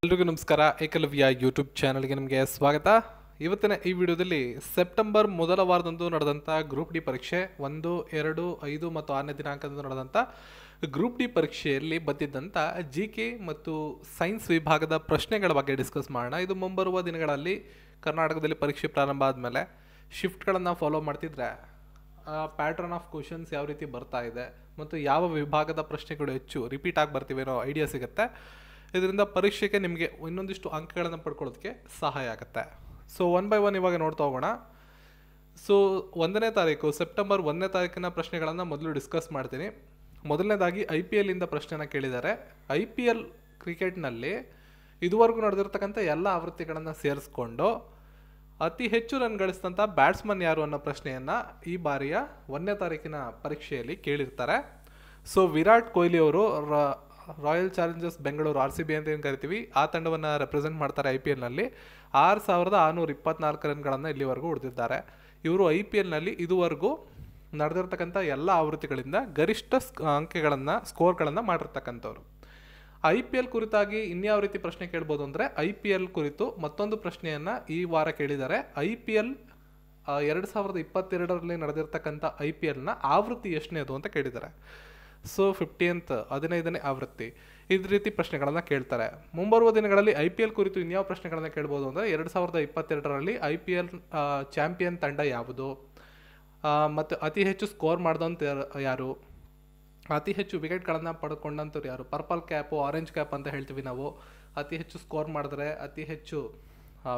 ಎಲ್ರಿಗೂ ನಮಸ್ಕಾರ. ಏಕಲವ್ಯ ಯೂಟ್ಯೂಬ್ ಚಾನಲ್ಗೆ ನಿಮಗೆ ಸ್ವಾಗತ. ಇವತ್ತಿನ ಈ ವಿಡಿಯೋದಲ್ಲಿ ಸೆಪ್ಟೆಂಬರ್ ಮೊದಲ ವಾರದಂದು ನಡೆದಂಥ ಗ್ರೂಪ್ ಡಿ ಪರೀಕ್ಷೆ 1, 2, 5 ಮತ್ತು 6ನೇ ದಿನಾಂಕದಂದು ನಡೆದಂಥ ಗ್ರೂಪ್ ಡಿ ಪರೀಕ್ಷೆಯಲ್ಲಿ ಬಂದಿದ್ದಂಥ GK ಮತ್ತು ಸೈನ್ಸ್ ವಿಭಾಗದ ಪ್ರಶ್ನೆಗಳ ಬಗ್ಗೆ ಡಿಸ್ಕಸ್ ಮಾಡೋಣ. ಇದು ಮುಂಬರುವ ದಿನಗಳಲ್ಲಿ ಕರ್ನಾಟಕದಲ್ಲಿ ಪರೀಕ್ಷೆ ಪ್ರಾರಂಭ ಆದಮೇಲೆ ಶಿಫ್ಟ್ಗಳನ್ನು ಫಾಲೋ ಮಾಡ್ತಿದ್ರೆ ಪ್ಯಾಟ್ರನ್ ಆಫ್ ಕ್ವಶನ್ಸ್ ಯಾವ ರೀತಿ ಬರ್ತಾ ಇದೆ ಮತ್ತು ಯಾವ ವಿಭಾಗದ ಪ್ರಶ್ನೆಗಳು ಹೆಚ್ಚು ರಿಪೀಟ್ ಆಗಿ ಬರ್ತಿವೆ ಅನ್ನೋ ಐಡಿಯಾ ಸಿಗುತ್ತೆ. ಇದರಿಂದ ಪರೀಕ್ಷೆಗೆ ನಿಮಗೆ ಇನ್ನೊಂದಿಷ್ಟು ಅಂಕಗಳನ್ನು ಪಡ್ಕೊಳ್ಳೋದಕ್ಕೆ ಸಹಾಯ ಆಗುತ್ತೆ. ಸೊ 1 by 1 ಇವಾಗ ನೋಡ್ತಾ ಹೋಗೋಣ. ಸೊ 1ನೇ ತಾರೀಕು ಸೆಪ್ಟೆಂಬರ್ 1ನೇ ತಾರೀಕಿನ ಪ್ರಶ್ನೆಗಳನ್ನು ಮೊದಲು ಡಿಸ್ಕಸ್ ಮಾಡ್ತೀನಿ. ಮೊದಲನೇದಾಗಿ IPL ಇಂದ ಪ್ರಶ್ನೆನ ಕೇಳಿದ್ದಾರೆ. IPL ಕ್ರಿಕೆಟ್ನಲ್ಲಿ ಇದುವರೆಗೂ ನಡೆದಿರ್ತಕ್ಕಂಥ ಎಲ್ಲ ಆವೃತ್ತಿಗಳನ್ನು ಸೇರಿಸ್ಕೊಂಡು ಅತಿ ಹೆಚ್ಚು ರನ್ ಗಳಿಸಿದಂಥ ಬ್ಯಾಟ್ಸ್ಮನ್ ಯಾರು ಅನ್ನೋ ಪ್ರಶ್ನೆಯನ್ನು ಈ ಬಾರಿಯ 1ನೇ ತಾರೀಕಿನ ಪರೀಕ್ಷೆಯಲ್ಲಿ ಕೇಳಿರ್ತಾರೆ. ಸೊ ವಿರಾಟ್ ಕೊಹ್ಲಿ ಅವರು ರಾಯಲ್ ಚಾಲೆಂಜರ್ಸ್ ಬೆಂಗಳೂರು RCB ಅಂತ ಏನು ಕರಿತೀವಿ ಆ ತಂಡವನ್ನು ರೆಪ್ರೆಸೆಂಟ್ ಮಾಡ್ತಾರೆ. IPLನಲ್ಲಿ 6624 ರನ್ಗಳನ್ನು ಇಲ್ಲಿವರೆಗೂ ಹೊಡೆದಿದ್ದಾರೆ. ಇವರು IPLನಲ್ಲಿ ಇದುವರೆಗೂ ನಡೆದಿರ್ತಕ್ಕಂಥ ಎಲ್ಲ ಆವೃತ್ತಿಗಳಿಂದ ಗರಿಷ್ಠ ಸ್ಕೋರ್ಗಳನ್ನು ಮಾಡಿರ್ತಕ್ಕಂಥವ್ರು. IPL ಕುರಿತಾಗಿ ಇನ್ಯಾವ ರೀತಿ ಪ್ರಶ್ನೆ ಕೇಳ್ಬೋದು ಅಂದರೆ IPL ಕುರಿತು ಮತ್ತೊಂದು ಪ್ರಶ್ನೆಯನ್ನು ಈ ವಾರ ಕೇಳಿದ್ದಾರೆ. IPL 2022ರಲ್ಲಿ ನಡೆದಿರ್ತಕ್ಕಂಥ IPLನ ಆವೃತ್ತಿ ಎಷ್ಟನೇದು ಅಂತ ಕೇಳಿದ್ದಾರೆ. ಸೊ 15ನೇ ಆವೃತ್ತಿ ಇದೇ ರೀತಿ ಪ್ರಶ್ನೆಗಳನ್ನು ಕೇಳ್ತಾರೆ. ಮುಂಬರುವ ದಿನಗಳಲ್ಲಿ IPL ಕುರಿತು ಇನ್ಯಾವ ಪ್ರಶ್ನೆಗಳನ್ನು ಕೇಳ್ಬೋದು ಅಂದರೆ 2022ರಲ್ಲಿ IPL ಚಾಂಪಿಯನ್ ತಂಡ ಯಾವುದು, ಮತ್ತು ಅತಿ ಹೆಚ್ಚು ಸ್ಕೋರ್ ಮಾಡಿದಂಥ ಯಾರು, ಅತಿ ಹೆಚ್ಚು ವಿಕೆಟ್ಗಳನ್ನು ಪಡ್ಕೊಂಡಂಥವ್ರು ಯಾರು, ಪರ್ಪಲ್ ಕ್ಯಾಪು ಆರೆಂಜ್ ಕ್ಯಾಪ್ ಅಂತ ಹೇಳ್ತೀವಿ ನಾವು. ಅತಿ ಹೆಚ್ಚು ಸ್ಕೋರ್ ಮಾಡಿದ್ರೆ ಅತಿ ಹೆಚ್ಚು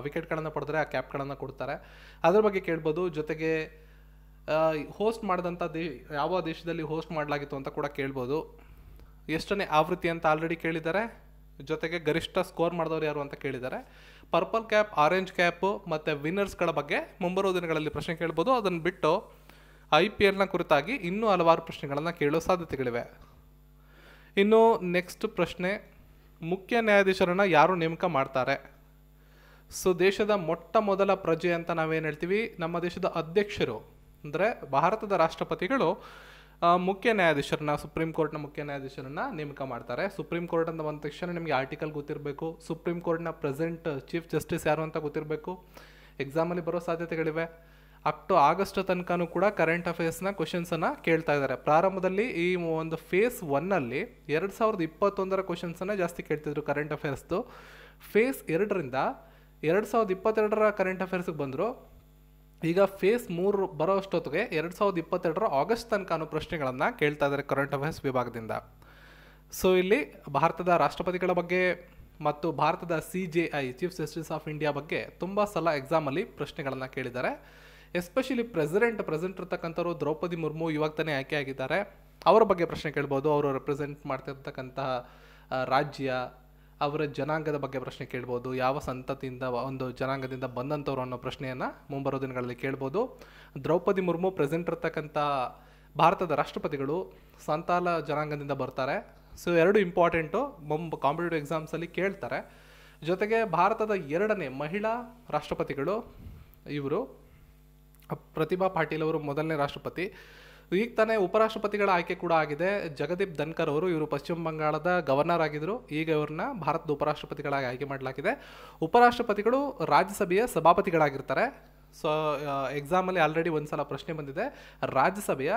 ವಿಕೆಟ್ಗಳನ್ನು ಪಡೆದ್ರೆ ಆ ಕ್ಯಾಪ್ಗಳನ್ನು ಕೊಡ್ತಾರೆ, ಅದ್ರ ಬಗ್ಗೆ ಕೇಳ್ಬೋದು. ಜೊತೆಗೆ ಹೋಸ್ಟ್ ಮಾಡಿದಂಥ ಯಾವ ದೇಶದಲ್ಲಿ ಹೋಸ್ಟ್ ಮಾಡಲಾಗಿತ್ತು ಅಂತ ಕೂಡ ಕೇಳ್ಬೋದು. ಎಷ್ಟನೇ ಆವೃತ್ತಿ ಅಂತ ಆಲ್ರೆಡಿ ಕೇಳಿದ್ದಾರೆ. ಜೊತೆಗೆ ಗರಿಷ್ಠ ಸ್ಕೋರ್ ಮಾಡಿದವರು ಯಾರು ಅಂತ ಕೇಳಿದ್ದಾರೆ. ಪರ್ಪಲ್ ಕ್ಯಾಪ್, ಆರೆಂಜ್ ಕ್ಯಾಪು ಮತ್ತು ವಿನ್ನರ್ಸ್ಗಳ ಬಗ್ಗೆ ಮುಂಬರುವ ದಿನಗಳಲ್ಲಿ ಪ್ರಶ್ನೆ ಕೇಳ್ಬೋದು. ಅದನ್ನು ಬಿಟ್ಟು IPLನ ಕುರಿತಾಗಿ ಇನ್ನೂ ಹಲವಾರು ಪ್ರಶ್ನೆಗಳನ್ನು ಕೇಳೋ ಸಾಧ್ಯತೆಗಳಿವೆ. ಇನ್ನು ನೆಕ್ಸ್ಟ್ ಪ್ರಶ್ನೆ, ಮುಖ್ಯ ನ್ಯಾಯಾಧೀಶರನ್ನು ಯಾರು ನೇಮಕ ಮಾಡ್ತಾರೆ? ಸೊ ದೇಶದ ಮೊಟ್ಟ ಮೊದಲ ಪ್ರಜೆ ಅಂತ ನಾವೇನು ಹೇಳ್ತೀವಿ, ನಮ್ಮ ದೇಶದ ಅಧ್ಯಕ್ಷರು ಅಂದರೆ ಭಾರತದ ರಾಷ್ಟ್ರಪತಿಗಳು ಮುಖ್ಯ ನ್ಯಾಯಾಧೀಶರನ್ನ, ಸುಪ್ರೀಂ ಕೋರ್ಟ್ನ ಮುಖ್ಯ ನ್ಯಾಯಾಧೀಶರನ್ನ ನೇಮಕ ಮಾಡ್ತಾರೆ. ಸುಪ್ರೀಂ ಕೋರ್ಟ್ ಅಂತ ಬಂದ ತಕ್ಷಣ ನಿಮಗೆ ಆರ್ಟಿಕಲ್ ಗೊತ್ತಿರಬೇಕು. ಸುಪ್ರೀಂ ಕೋರ್ಟ್ನ ಪ್ರೆಸೆಂಟ್ ಚೀಫ್ ಜಸ್ಟಿಸ್ ಯಾರು ಅಂತ ಗೊತ್ತಿರಬೇಕು. ಎಕ್ಸಾಮಲ್ಲಿ ಬರೋ ಸಾಧ್ಯತೆಗಳಿವೆ. ಆಗಸ್ಟ್ ತನಕನೂ ಕೂಡ ಕರೆಂಟ್ ಅಫೇರ್ಸ್ನ ಕ್ವಶನ್ಸನ್ನು ಕೇಳ್ತಾ ಇದ್ದಾರೆ. ಪ್ರಾರಂಭದಲ್ಲಿ ಈ ಒಂದು ಫೇಸ್ 1ನಲ್ಲಿ 2021ರ ಕ್ವಶನ್ಸನ್ನು ಜಾಸ್ತಿ ಕೇಳ್ತಿದ್ರು ಕರೆಂಟ್ ಅಫೇರ್ಸ್ದು. ಫೇಸ್ 2ರಿಂದ 2022ರ ಕರೆಂಟ್ ಅಫೇರ್ಸ್ಗೆ ಬಂದರು. ಈಗ ಫೇಸ್ 3 ಬರೋ ಅಷ್ಟೊತ್ತಿಗೆ 2022ರ ಆಗಸ್ಟ್ ತನಕ ಪ್ರಶ್ನೆಗಳನ್ನು ಕೇಳ್ತಾ ಇದ್ದಾರೆ ಕರೆಂಟ್ ಅಫೇರ್ಸ್ ವಿಭಾಗದಿಂದ. ಸೊ ಇಲ್ಲಿ ಭಾರತದ ರಾಷ್ಟ್ರಪತಿಗಳ ಬಗ್ಗೆ ಮತ್ತು ಭಾರತದ CJI chief justice of India ಬಗ್ಗೆ ತುಂಬ ಸಲ ಎಕ್ಸಾಮಲ್ಲಿ ಪ್ರಶ್ನೆಗಳನ್ನು ಕೇಳಿದ್ದಾರೆ. ಎಸ್ಪೆಷಲಿ ಪ್ರೆಸಿಡೆಂಟ್ ಇರ್ತಕ್ಕಂಥವ್ರು ದ್ರೌಪದಿ ಮುರ್ಮು ಇವಾಗ ತಾನೇ ಆಯ್ಕೆ ಆಗಿದ್ದಾರೆ. ಅವರ ಬಗ್ಗೆ ಪ್ರಶ್ನೆ ಕೇಳ್ಬೋದು. ಅವರು ರೆಪ್ರೆಸೆಂಟ್ ಮಾಡ್ತಿರ್ತಕ್ಕಂತಹ ರಾಜ್ಯ, ಅವರ ಜನಾಂಗದ ಬಗ್ಗೆ ಪ್ರಶ್ನೆ ಕೇಳ್ಬೋದು. ಯಾವ ಸಂತತಿಯಿಂದ ಒಂದು ಜನಾಂಗದಿಂದ ಬಂದಂಥವ್ರು ಅನ್ನೋ ಪ್ರಶ್ನೆಯನ್ನು ಮುಂಬರೋ ದಿನಗಳಲ್ಲಿ ಕೇಳ್ಬೋದು. ದ್ರೌಪದಿ ಮುರ್ಮು ಪ್ರೆಸೆಂಟ್ ಇರ್ತಕ್ಕಂಥ ಭಾರತದ ರಾಷ್ಟ್ರಪತಿಗಳು ಸಂತಾಲ ಜನಾಂಗದಿಂದ ಬರ್ತಾರೆ. ಸೊ 2 ಇಂಪಾರ್ಟೆಂಟು ಕಾಂಪಿಟೇಟಿವ್ ಎಕ್ಸಾಮ್ಸಲ್ಲಿ ಕೇಳ್ತಾರೆ. ಜೊತೆಗೆ ಭಾರತದ 2ನೇ ಮಹಿಳಾ ರಾಷ್ಟ್ರಪತಿಗಳು ಇವರು ಪ್ರತಿಭಾ ಪಾಟೀಲ್ ಅವರು ಮೊದಲನೇ ರಾಷ್ಟ್ರಪತಿ. ಈಗ ತಾನೇ ಉಪರಾಷ್ಟ್ರಪತಿಗಳ ಆಯ್ಕೆ ಕೂಡ ಆಗಿದೆ. ಜಗದೀಪ್ ಧನ್ಕರ್ ಅವರು, ಇವರು ಪಶ್ಚಿಮ ಬಂಗಾಳದ ಗವರ್ನರ್ ಆಗಿದ್ದರು. ಈಗ ಇವ್ರನ್ನ ಭಾರತದ ಉಪರಾಷ್ಟ್ರಪತಿಗಳಾಗಿ ಆಯ್ಕೆ ಮಾಡಲಾಗಿದೆ. ಉಪರಾಷ್ಟ್ರಪತಿಗಳು ರಾಜ್ಯಸಭೆಯ ಸಭಾಪತಿಗಳಾಗಿರ್ತಾರೆ. ಸೊ ಎಕ್ಸಾಮಲ್ಲಿ ಆಲ್ರೆಡಿ ಒಂದು ಸಲ ಪ್ರಶ್ನೆ ಬಂದಿದೆ, ರಾಜ್ಯಸಭೆಯ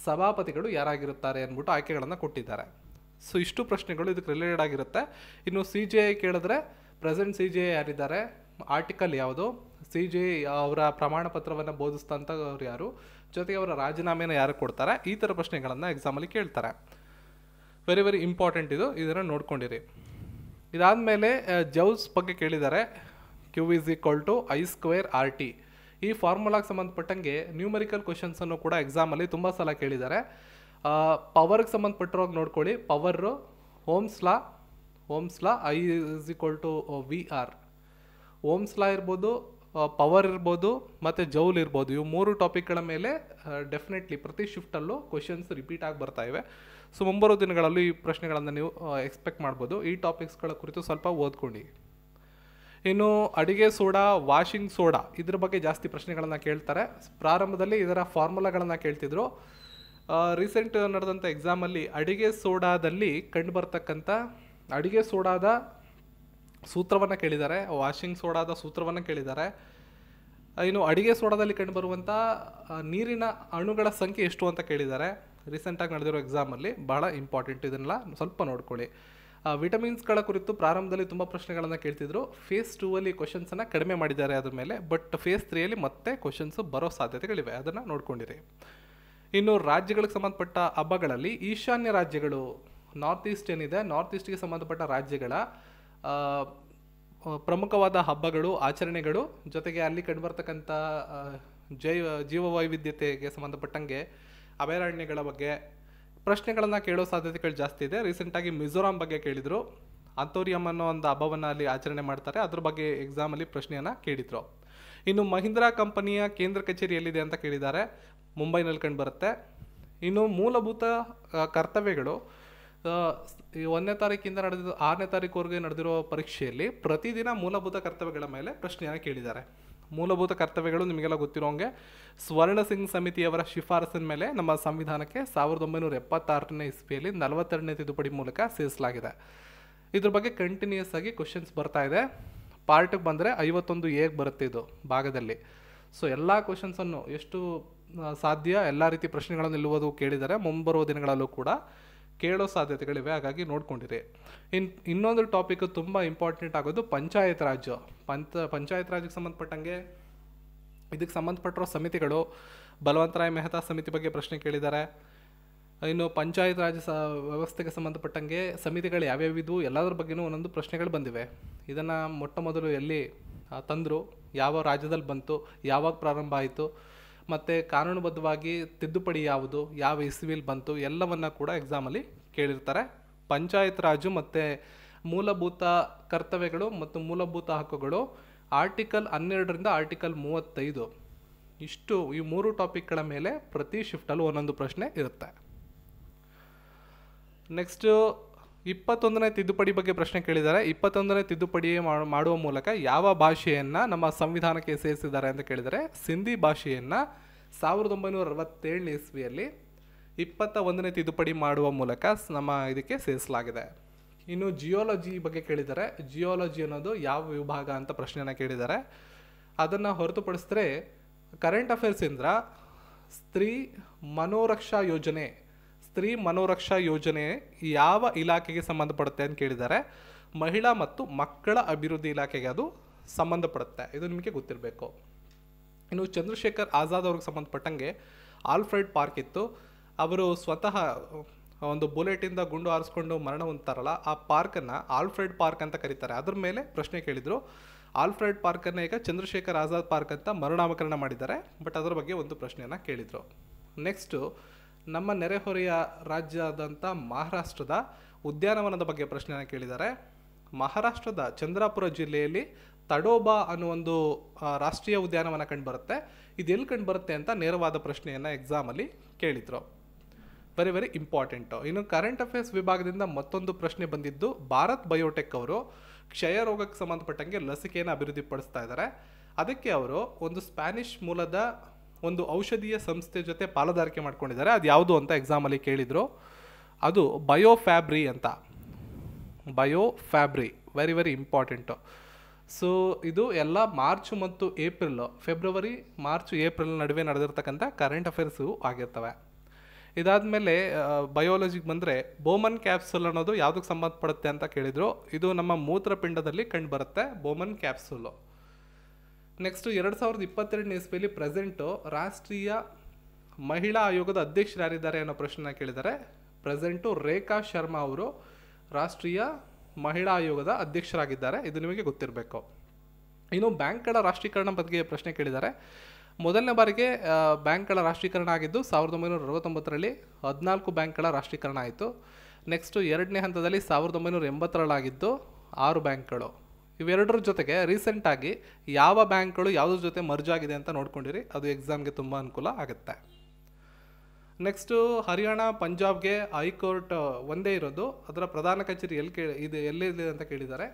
ಸಭಾಪತಿಗಳು ಯಾರಾಗಿರುತ್ತಾರೆ ಅಂದ್ಬಿಟ್ಟು ಆಯ್ಕೆಗಳನ್ನು ಕೊಟ್ಟಿದ್ದಾರೆ. ಸೊ ಇಷ್ಟು ಪ್ರಶ್ನೆಗಳು ಇದಕ್ಕೆ ರಿಲೇಟೆಡ್ ಆಗಿರುತ್ತೆ. ಇನ್ನು CJI ಕೇಳಿದ್ರೆ ಪ್ರೆಸೆಂಟ್ CJI ಯಾರಿದ್ದಾರೆ, ಆರ್ಟಿಕಲ್ ಯಾವುದು, CJI ಅವರ ಪ್ರಮಾಣ ಪತ್ರವನ್ನು ಬೋಧಿಸ್ತಂಥವ್ರು ಯಾರು, ಜೊತೆಗೆ ಅವರ ರಾಜೀನಾಮೆನ ಯಾರು ಕೊಡ್ತಾರೆ, ಈ ಥರ ಪ್ರಶ್ನೆಗಳನ್ನು ಎಕ್ಸಾಮಲ್ಲಿ ಕೇಳ್ತಾರೆ. ವೆರಿ ವೆರಿ ಇಂಪಾರ್ಟೆಂಟ್ ಇದು, ಇದನ್ನು ನೋಡ್ಕೊಂಡಿರಿ. ಇದಾದಮೇಲೆ ಜೌಲ್ಸ್ ಬಗ್ಗೆ ಕೇಳಿದ್ದಾರೆ. Q = I² RT. ಈ ಫಾರ್ಮುಲಾಗೆ ಸಂಬಂಧಪಟ್ಟಂಗೆ ನ್ಯೂಮರಿಕಲ್ ಕ್ವಶನ್ಸನ್ನು ಕೂಡ ಎಕ್ಸಾಮಲ್ಲಿ ತುಂಬ ಸಲ ಕೇಳಿದ್ದಾರೆ. ಪವರ್ಗೆ ಸಂಬಂಧಪಟ್ಟಿರೋಗಿ ನೋಡ್ಕೊಳ್ಳಿ. Power ohm's law I = VR. Ohm's law ಇರ್ಬೋದು, ಪವರ್ ಇರ್ಬೋದು ಮತ್ತು ಜೌಲ್ ಇರ್ಬೋದು. ಇವು 3 ಟಾಪಿಕ್ಗಳ ಮೇಲೆ ಡೆಫಿನೆಟ್ಲಿ ಪ್ರತಿ ಶಿಫ್ಟಲ್ಲೂ ಕ್ವಶನ್ಸ್ ರಿಪೀಟ್ ಆಗಿ ಬರ್ತಾ ಇವೆ. ಸೊ ಮುಂಬರೋ ದಿನಗಳಲ್ಲೂ ಈ ಪ್ರಶ್ನೆಗಳನ್ನು ನೀವು ಎಕ್ಸ್ಪೆಕ್ಟ್ ಮಾಡ್ಬೋದು. ಈ ಟಾಪಿಕ್ಸ್ಗಳ ಕುರಿತು ಸ್ವಲ್ಪ ಓದ್ಕೊಂಡು. ಇನ್ನು ಅಡಿಗೆ ಸೋಡಾ, ವಾಷಿಂಗ್ ಸೋಡಾ ಇದ್ರ ಬಗ್ಗೆ ಜಾಸ್ತಿ ಪ್ರಶ್ನೆಗಳನ್ನು ಕೇಳ್ತಾರೆ. ಪ್ರಾರಂಭದಲ್ಲಿ ಇದರ ಫಾರ್ಮುಲಾಗಳನ್ನು ಕೇಳ್ತಿದ್ರು. ರೀಸೆಂಟ್ ನಡೆದಂಥ ಎಕ್ಸಾಮಲ್ಲಿ ಅಡಿಗೆ ಸೋಡಾದಲ್ಲಿ ಕಂಡುಬರ್ತಕ್ಕಂಥ ಅಡಿಗೆ ಸೋಡಾದ ಸೂತ್ರವನ್ನು ಕೇಳಿದ್ದಾರೆ, ವಾಷಿಂಗ್ ಸೋಡಾದ ಸೂತ್ರವನ್ನು ಕೇಳಿದ್ದಾರೆ. ಇನ್ನು ಅಡಿಗೆ ಸೋಡಾದಲ್ಲಿ ಕಂಡುಬರುವಂಥ ನೀರಿನ ಅಣುಗಳ ಸಂಖ್ಯೆ ಎಷ್ಟು ಅಂತ ಕೇಳಿದ್ದಾರೆ. ರೀಸೆಂಟಾಗಿ ನಡೆದಿರೋ ಎಕ್ಸಾಮಲ್ಲಿ ಬಹಳ ಇಂಪಾರ್ಟೆಂಟ್, ಇದನ್ನೆಲ್ಲ ಸ್ವಲ್ಪ ನೋಡ್ಕೊಳ್ಳಿ. ವಿಟಮಿನ್ಸ್ಗಳ ಕುರಿತು ಪ್ರಾರಂಭದಲ್ಲಿ ತುಂಬ ಪ್ರಶ್ನೆಗಳನ್ನು ಕೇಳ್ತಿದ್ರು. ಫೇಸ್ 2ಅಲ್ಲಿ ಕ್ವಶನ್ಸನ್ನು ಕಡಿಮೆ ಮಾಡಿದ್ದಾರೆ ಅದ್ರ ಮೇಲೆ, ಬಟ್ ಫೇಸ್ 3ಅಲ್ಲಿ ಮತ್ತೆ ಕ್ವಶನ್ಸ್ ಬರೋ ಸಾಧ್ಯತೆಗಳಿವೆ, ಅದನ್ನು ನೋಡ್ಕೊಂಡಿರಿ. ಇನ್ನು ರಾಜ್ಯಗಳಿಗೆ ಸಂಬಂಧಪಟ್ಟ ಹಬ್ಬಗಳಲ್ಲಿ ಈಶಾನ್ಯ ರಾಜ್ಯಗಳು, ನಾರ್ತ್ ಈಸ್ಟ್ ಏನಿದೆ, ನಾರ್ತ್ ಈಸ್ಟ್ಗೆ ಸಂಬಂಧಪಟ್ಟ ರಾಜ್ಯಗಳ ಪ್ರಮುಖವಾದ ಹಬ್ಬಗಳು, ಆಚರಣೆಗಳು, ಜೊತೆಗೆ ಅಲ್ಲಿ ಕಂಡುಬರ್ತಕ್ಕಂಥ ಜೀವವೈವಿಧ್ಯತೆಗೆ ಸಂಬಂಧಪಟ್ಟಂಗೆ ಅಭಯಾರಣ್ಯಗಳ ಬಗ್ಗೆ ಪ್ರಶ್ನೆಗಳನ್ನು ಕೇಳೋ ಸಾಧ್ಯತೆಗಳು ಜಾಸ್ತಿ ಇದೆ. ರೀಸೆಂಟಾಗಿ ಮಿಜೋರಾಂ ಬಗ್ಗೆ ಕೇಳಿದರು. ಅಂತೋರಿಯಂ ಅನ್ನೋ ಒಂದು ಹಬ್ಬವನ್ನು ಅಲ್ಲಿ ಆಚರಣೆ ಮಾಡ್ತಾರೆ, ಅದ್ರ ಬಗ್ಗೆ ಎಕ್ಸಾಮಲ್ಲಿ ಪ್ರಶ್ನೆಯನ್ನು ಕೇಳಿದರು. ಇನ್ನು ಮಹೀಂದ್ರಾ ಕಂಪನಿಯ ಕೇಂದ್ರ ಕಚೇರಿ ಎಲ್ಲಿದೆ ಅಂತ ಕೇಳಿದ್ದಾರೆ, ಮುಂಬೈನಲ್ಲಿ ಕಂಡುಬರುತ್ತೆ. ಇನ್ನು ಮೂಲಭೂತ ಕರ್ತವ್ಯಗಳು, 1ನೇ ತಾರೀಕಿಂದ ನಡೆದಿದ್ದು 6ನೇ ತಾರೀಕುವರೆಗೆ ನಡೆದಿರೋ ಪರೀಕ್ಷೆಯಲ್ಲಿ ಪ್ರತಿದಿನ ಮೂಲಭೂತ ಕರ್ತವ್ಯಗಳ ಮೇಲೆ ಪ್ರಶ್ನೆಯನ್ನು ಕೇಳಿದ್ದಾರೆ. ಮೂಲಭೂತ ಕರ್ತವ್ಯಗಳು ನಿಮಗೆಲ್ಲ ಗೊತ್ತಿರೋಂಗೆ ಸ್ವರ್ಣ ಸಿಂಗ್ ಸಮಿತಿಯವರ ಶಿಫಾರಸಿನ ಮೇಲೆ ನಮ್ಮ ಸಂವಿಧಾನಕ್ಕೆ 1976ನೇ ಇಸ್ವಿಯಲ್ಲಿ 42ನೇ ತಿದ್ದುಪಡಿ ಮೂಲಕ ಸೇರಿಸಲಾಗಿದೆ. ಇದ್ರ ಬಗ್ಗೆ ಕಂಟಿನ್ಯೂಸ್ ಆಗಿ ಕ್ವಶನ್ಸ್ ಬರ್ತಾ ಇದೆ. ಪಾರ್ಟಿಗೆ ಬಂದರೆ 51A ಬರುತ್ತೆ ಇದು ಭಾಗದಲ್ಲಿ. ಸೊ ಎಲ್ಲ ಕ್ವಶನ್ಸನ್ನು ಎಷ್ಟು ಸಾಧ್ಯ ಎಲ್ಲ ರೀತಿ ಪ್ರಶ್ನೆಗಳನ್ನು ನಿಲ್ಲುವುದು ಕೇಳಿದರೆ ಮುಂಬರುವ ದಿನಗಳಲ್ಲೂ ಕೂಡ ಕೇಳೋ ಸಾಧ್ಯತೆಗಳಿವೆ, ಹಾಗಾಗಿ ನೋಡ್ಕೊಂಡಿರಿ. ಇನ್ನೊಂದು ಟಾಪಿಕ್ ತುಂಬ ಇಂಪಾರ್ಟೆಂಟ್ ಆಗೋದು ಪಂಚಾಯತ್ ರಾಜ್. ಪಂಚಾಯತ್ ರಾಜ್ಗೆ ಸಂಬಂಧಪಟ್ಟಂಗೆ ಇದಕ್ಕೆ ಸಂಬಂಧಪಟ್ಟಿರೋ ಸಮಿತಿಗಳು, ಬಲವಂತರಾಯ್ ಮೆಹ್ತಾ ಸಮಿತಿ ಬಗ್ಗೆ ಪ್ರಶ್ನೆ ಕೇಳಿದ್ದಾರೆ. ಇನ್ನು ಪಂಚಾಯತ್ ರಾಜ್ ವ್ಯವಸ್ಥೆಗೆ ಸಂಬಂಧಪಟ್ಟಂಗೆ ಸಮಿತಿಗಳು ಯಾವ್ಯಾವಿದ್ವು ಎಲ್ಲದ್ರ ಬಗ್ಗೆನೂ ಒಂದೊಂದು ಪ್ರಶ್ನೆಗಳು ಬಂದಿವೆ. ಇದನ್ನು ಮೊಟ್ಟ ಮೊದಲು ಎಲ್ಲಿ ತಂದರು, ಯಾವ ರಾಜ್ಯದಲ್ಲಿ ಬಂತು, ಯಾವಾಗ ಪ್ರಾರಂಭ ಆಯಿತು, ಮತ್ತು ಕಾನೂನುಬದ್ಧವಾಗಿ ತಿದ್ದುಪಡಿ ಯಾವುದು, ಯಾವ ಇಸ್ವಿಯಲ್ಲಿ ಬಂತು, ಎಲ್ಲವನ್ನು ಕೂಡ ಎಕ್ಸಾಮಲ್ಲಿ ಕೇಳಿರ್ತಾರೆ. ಪಂಚಾಯತ್ ರಾಜು ಮತ್ತು ಮೂಲಭೂತ ಕರ್ತವ್ಯಗಳು ಮತ್ತು ಮೂಲಭೂತ ಹಕ್ಕುಗಳು ಆರ್ಟಿಕಲ್ 12ರಿಂದ ಆರ್ಟಿಕಲ್ 35 ಇಷ್ಟು ಈ 3 ಟಾಪಿಕ್ಗಳ ಮೇಲೆ ಪ್ರತಿ ಶಿಫ್ಟಲ್ಲೂ ಒಂದೊಂದು ಪ್ರಶ್ನೆ ಇರುತ್ತೆ. ನೆಕ್ಸ್ಟು 21ನೇ ತಿದ್ದುಪಡಿ ಬಗ್ಗೆ ಪ್ರಶ್ನೆ ಕೇಳಿದ್ದಾರೆ. 21ನೇ ತಿದ್ದುಪಡಿ ಮಾಡುವ ಮೂಲಕ ಯಾವ ಭಾಷೆಯನ್ನು ನಮ್ಮ ಸಂವಿಧಾನಕ್ಕೆ ಸೇರಿಸಿದ್ದಾರೆ ಅಂತ ಕೇಳಿದರೆ, ಸಿಂಧಿ ಭಾಷೆಯನ್ನು 1967ನೇ ಇಸ್ವಿಯಲ್ಲಿ 21ನೇ ತಿದ್ದುಪಡಿ ಮಾಡುವ ಮೂಲಕ ನಮ್ಮ ಇದಕ್ಕೆ ಸೇರಿಸಲಾಗಿದೆ. ಇನ್ನು ಜಿಯೋಲಜಿ ಬಗ್ಗೆ ಕೇಳಿದ್ದಾರೆ. ಜಿಯೋಲಜಿ ಅನ್ನೋದು ಯಾವ ವಿಭಾಗ ಅಂತ ಪ್ರಶ್ನೆಯನ್ನು ಕೇಳಿದ್ದಾರೆ. ಅದನ್ನು ಹೊರತುಪಡಿಸಿದ್ರೆ ಕರೆಂಟ್ ಅಫೇರ್ಸಿಂದ ಸ್ತ್ರೀ ಮನೋರಕ್ಷಾ ಯೋಜನೆ ಯಾವ ಇಲಾಖೆಗೆ ಸಂಬಂಧಪಡುತ್ತೆ ಅಂತ ಕೇಳಿದ್ದಾರೆ. ಮಹಿಳಾ ಮತ್ತು ಮಕ್ಕಳ ಅಭಿವೃದ್ಧಿ ಇಲಾಖೆಗೆ ಅದು ಸಂಬಂಧಪಡುತ್ತೆ, ಇದು ನಿಮಗೆ ಗೊತ್ತಿರಬೇಕು. ಇನ್ನು ಚಂದ್ರಶೇಖರ್ ಆಜಾದ್ ಅವ್ರಿಗೆ ಸಂಬಂಧಪಟ್ಟಂಗೆ ಆಲ್ಫ್ರೆಡ್ ಪಾರ್ಕ್ ಇತ್ತು. ಅವರು ಸ್ವತಃ ಒಂದು ಬುಲೆಟಿಂದ ಗುಂಡು ಹಾರಿಸ್ಕೊಂಡು ಮರಣ ಹೊಂದ್ತಾರಲ್ಲ, ಆ ಪಾರ್ಕನ್ನು ಆಲ್ಫ್ರೆಡ್ ಪಾರ್ಕ್ ಅಂತ ಕರೀತಾರೆ. ಅದ್ರ ಮೇಲೆ ಪ್ರಶ್ನೆ ಕೇಳಿದರು. ಆಲ್ಫ್ರೆಡ್ ಪಾರ್ಕನ್ನು ಈಗ ಚಂದ್ರಶೇಖರ್ ಆಜಾದ್ ಪಾರ್ಕ್ ಅಂತ ಮರುನಾಮಕರಣ ಮಾಡಿದ್ದಾರೆ, ಬಟ್ ಅದರ ಬಗ್ಗೆ ಒಂದು ಪ್ರಶ್ನೆಯನ್ನು ಕೇಳಿದರು. ನೆಕ್ಸ್ಟು ನಮ್ಮ ನೆರೆಹೊರೆಯ ರಾಜ್ಯ ಆದಂಥ ಮಹಾರಾಷ್ಟ್ರದ ಉದ್ಯಾನವನದ ಬಗ್ಗೆ ಪ್ರಶ್ನೆಯನ್ನು ಕೇಳಿದ್ದಾರೆ. ಮಹಾರಾಷ್ಟ್ರದ ಚಂದ್ರಾಪುರ ಜಿಲ್ಲೆಯಲ್ಲಿ ತಡೋಬಾ ಅನ್ನೋ ಒಂದು ರಾಷ್ಟ್ರೀಯ ಉದ್ಯಾನವನ ಕಂಡುಬರುತ್ತೆ. ಇದು ಎಲ್ಲಿ ಕಂಡುಬರುತ್ತೆ ಅಂತ ನೇರವಾದ ಪ್ರಶ್ನೆಯನ್ನು ಎಕ್ಸಾಮಲ್ಲಿ ಕೇಳಿದರು. Very very important. ಇನ್ನು ಕರೆಂಟ್ ಅಫೇರ್ಸ್ ವಿಭಾಗದಿಂದ ಮತ್ತೊಂದು ಪ್ರಶ್ನೆ ಬಂದಿದ್ದು, ಭಾರತ್ ಬಯೋಟೆಕ್ ಅವರು ಕ್ಷಯ ರೋಗಕ್ಕೆ ಸಂಬಂಧಪಟ್ಟಂಗೆ ಲಸಿಕೆಯನ್ನು ಅಭಿವೃದ್ಧಿಪಡಿಸ್ತಾ ಇದ್ದಾರೆ. ಅದಕ್ಕೆ ಅವರು ಒಂದು ಸ್ಪ್ಯಾನಿಷ್ ಮೂಲದ ಒಂದು ಔಷಧೀಯ ಸಂಸ್ಥೆ ಜೊತೆ ಪಾಲುದಾರಿಕೆ ಮಾಡ್ಕೊಂಡಿದ್ದಾರೆ. ಅದು ಯಾವುದು ಅಂತ ಎಕ್ಸಾಮಲ್ಲಿ ಕೇಳಿದರು. ಅದು ಬಯೋಫ್ಯಾಬ್ರಿ ಅಂತ. ಬಯೋಫ್ಯಾಬ್ರಿ ವೆರಿ ವೆರಿ ಇಂಪಾರ್ಟೆಂಟು. ಸೊ ಇದು ಎಲ್ಲ ಮಾರ್ಚ್ ಮತ್ತು ಫೆಬ್ರವರಿ, ಮಾರ್ಚ್, ಏಪ್ರಿಲ್ ನಡುವೆ ನಡೆದಿರ್ತಕ್ಕಂಥ ಕರೆಂಟ್ ಅಫೇರ್ಸು ಆಗಿರ್ತವೆ. ಇದಾದಮೇಲೆ ಬಯೋಲಜಿಗೆ ಬಂದರೆ ಬೋಮನ್ ಕ್ಯಾಪ್ಸುಲ್ ಅನ್ನೋದು ಯಾವುದಕ್ಕೆ ಸಂಬಂಧಪಡುತ್ತೆ ಅಂತ ಕೇಳಿದರು. ಇದು ನಮ್ಮ ಮೂತ್ರಪಿಂಡದಲ್ಲಿ ಕಂಡುಬರುತ್ತೆ, ಬೋಮನ್ ಕ್ಯಾಪ್ಸುಲು. ನೆಕ್ಸ್ಟು 2022ನೇ ಇಸ್ವಿಯಲ್ಲಿ ಪ್ರೆಸೆಂಟು ರಾಷ್ಟ್ರೀಯ ಮಹಿಳಾ ಆಯೋಗದ ಅಧ್ಯಕ್ಷರು ಯಾರಿದ್ದಾರೆ ಅನ್ನೋ ಪ್ರಶ್ನೆನ ಕೇಳಿದ್ದಾರೆ. ಪ್ರೆಸೆಂಟು ರೇಖಾ ಶರ್ಮಾ ಅವರು ರಾಷ್ಟ್ರೀಯ ಮಹಿಳಾ ಆಯೋಗದ ಅಧ್ಯಕ್ಷರಾಗಿದ್ದಾರೆ, ಇದು ನಿಮಗೆ ಗೊತ್ತಿರಬೇಕು. ಇನ್ನು ಬ್ಯಾಂಕ್ಗಳ ರಾಷ್ಟ್ರೀಕರಣ ಬಗ್ಗೆ ಪ್ರಶ್ನೆ ಕೇಳಿದ್ದಾರೆ. ಮೊದಲನೇ ಬಾರಿಗೆ ಬ್ಯಾಂಕ್ಗಳ ರಾಷ್ಟ್ರೀಕರಣ ಆಗಿದ್ದು 1969ರಲ್ಲಿ 14 ಬ್ಯಾಂಕ್ಗಳ ರಾಷ್ಟ್ರೀಕರಣ ಆಯಿತು. ನೆಕ್ಸ್ಟು ಎರಡನೇ ಹಂತದಲ್ಲಿ 1980ರಲ್ಲಿ ಆಗಿದ್ದು 6 ಬ್ಯಾಂಕ್ಗಳು. ಇವೆರಡರ ಜೊತೆಗೆ ರೀಸೆಂಟಾಗಿ ಯಾವ ಬ್ಯಾಂಕ್ಗಳು ಯಾವುದ್ರ ಜೊತೆ ಮರ್ಜ್ ಆಗಿದೆ ಅಂತ ನೋಡ್ಕೊಂಡಿರಿ, ಅದು ಎಕ್ಸಾಮ್ಗೆ ತುಂಬ ಅನುಕೂಲ ಆಗುತ್ತೆ. ನೆಕ್ಸ್ಟು ಹರಿಯಾಣ, ಪಂಜಾಬ್ಗೆ ಹೈಕೋರ್ಟ್ ಒಂದೇ ಇರೋದು, ಅದರ ಪ್ರಧಾನ ಕಚೇರಿ ಎಲ್ಲಿದೆ ಅಂತ ಕೇಳಿದ್ದಾರೆ.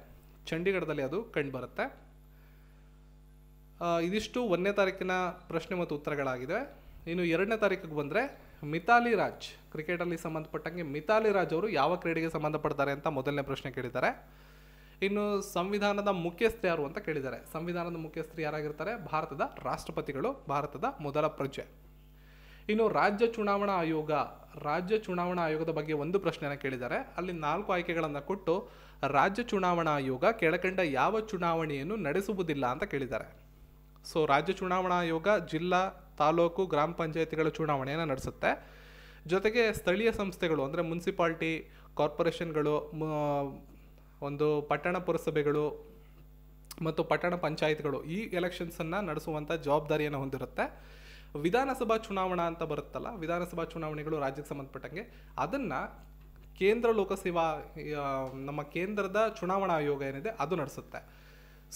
ಚಂಡೀಗಢದಲ್ಲಿ ಅದು ಕಂಡುಬರುತ್ತೆ. ಇದಿಷ್ಟು 1ನೇ ತಾರೀಕಿನ ಪ್ರಶ್ನೆ ಮತ್ತು ಉತ್ತರಗಳಾಗಿದೆ. ಇನ್ನು 2ನೇ ತಾರೀಕಿಗೆ ಬಂದರೆ ಮಿತಾಲಿ ರಾಜ್, ಕ್ರಿಕೆಟಲ್ಲಿ ಸಂಬಂಧಪಟ್ಟಂಗೆ ಮಿತಾಲಿ ರಾಜ್ ಅವರು ಯಾವ ಕ್ರೀಡೆಗೆ ಸಂಬಂಧಪಡ್ತಾರೆ ಅಂತ ಮೊದಲನೇ ಪ್ರಶ್ನೆ ಕೇಳಿದ್ದಾರೆ. ಇನ್ನು ಸಂವಿಧಾನದ ಮುಖ್ಯಸ್ಥರು ಯಾರು ಅಂತ ಕೇಳಿದ್ದಾರೆ. ಸಂವಿಧಾನದ ಮುಖ್ಯಸ್ಥರು ಯಾರಾಗಿರ್ತಾರೆ? ಭಾರತದ ರಾಷ್ಟ್ರಪತಿಗಳು, ಭಾರತದ ಮೊದಲ ಪ್ರಜೆ. ಇನ್ನು ರಾಜ್ಯ ಚುನಾವಣಾ ಆಯೋಗದ ಬಗ್ಗೆ ಒಂದು ಪ್ರಶ್ನೆಯನ್ನು ಕೇಳಿದ್ದಾರೆ. ಅಲ್ಲಿ 4 ಆಯ್ಕೆಗಳನ್ನು ಕೊಟ್ಟು ರಾಜ್ಯ ಚುನಾವಣಾ ಆಯೋಗ ಕೆಳಕಂಡ ಯಾವ ಚುನಾವಣೆಯನ್ನು ನಡೆಸುವುದಿಲ್ಲ ಅಂತ ಕೇಳಿದ್ದಾರೆ. ಸೊ ರಾಜ್ಯ ಚುನಾವಣಾ ಆಯೋಗ ಜಿಲ್ಲಾ, ತಾಲೂಕು, ಗ್ರಾಮ ಪಂಚಾಯತಿಗಳ ಚುನಾವಣೆಯನ್ನು ನಡೆಸುತ್ತೆ. ಜೊತೆಗೆ ಸ್ಥಳೀಯ ಸಂಸ್ಥೆಗಳು ಅಂದರೆ ಮುನ್ಸಿಪಾಲ್ಟಿ, ಕಾರ್ಪೊರೇಷನ್ಗಳು, ಒಂದು ಪಟ್ಟಣ ಪುರಸಭೆಗಳು ಮತ್ತು ಪಟ್ಟಣ ಪಂಚಾಯತ್ಗಳು ಈ ಎಲೆಕ್ಷನ್ಸನ್ನು ನಡೆಸುವಂಥ ಜವಾಬ್ದಾರಿಯನ್ನು ಹೊಂದಿರುತ್ತೆ. ವಿಧಾನಸಭಾ ಚುನಾವಣಾ ಅಂತ ಬರುತ್ತಲ್ಲ, ವಿಧಾನಸಭಾ ಚುನಾವಣೆಗಳು ರಾಜ್ಯಕ್ಕೆ ಸಂಬಂಧಪಟ್ಟಂಗೆ ಅದನ್ನು ಕೇಂದ್ರ ಲೋಕಸೇವಾ ನಮ್ಮ ಕೇಂದ್ರದ ಚುನಾವಣಾ ಆಯೋಗ ಏನಿದೆ ಅದು ನಡೆಸುತ್ತೆ.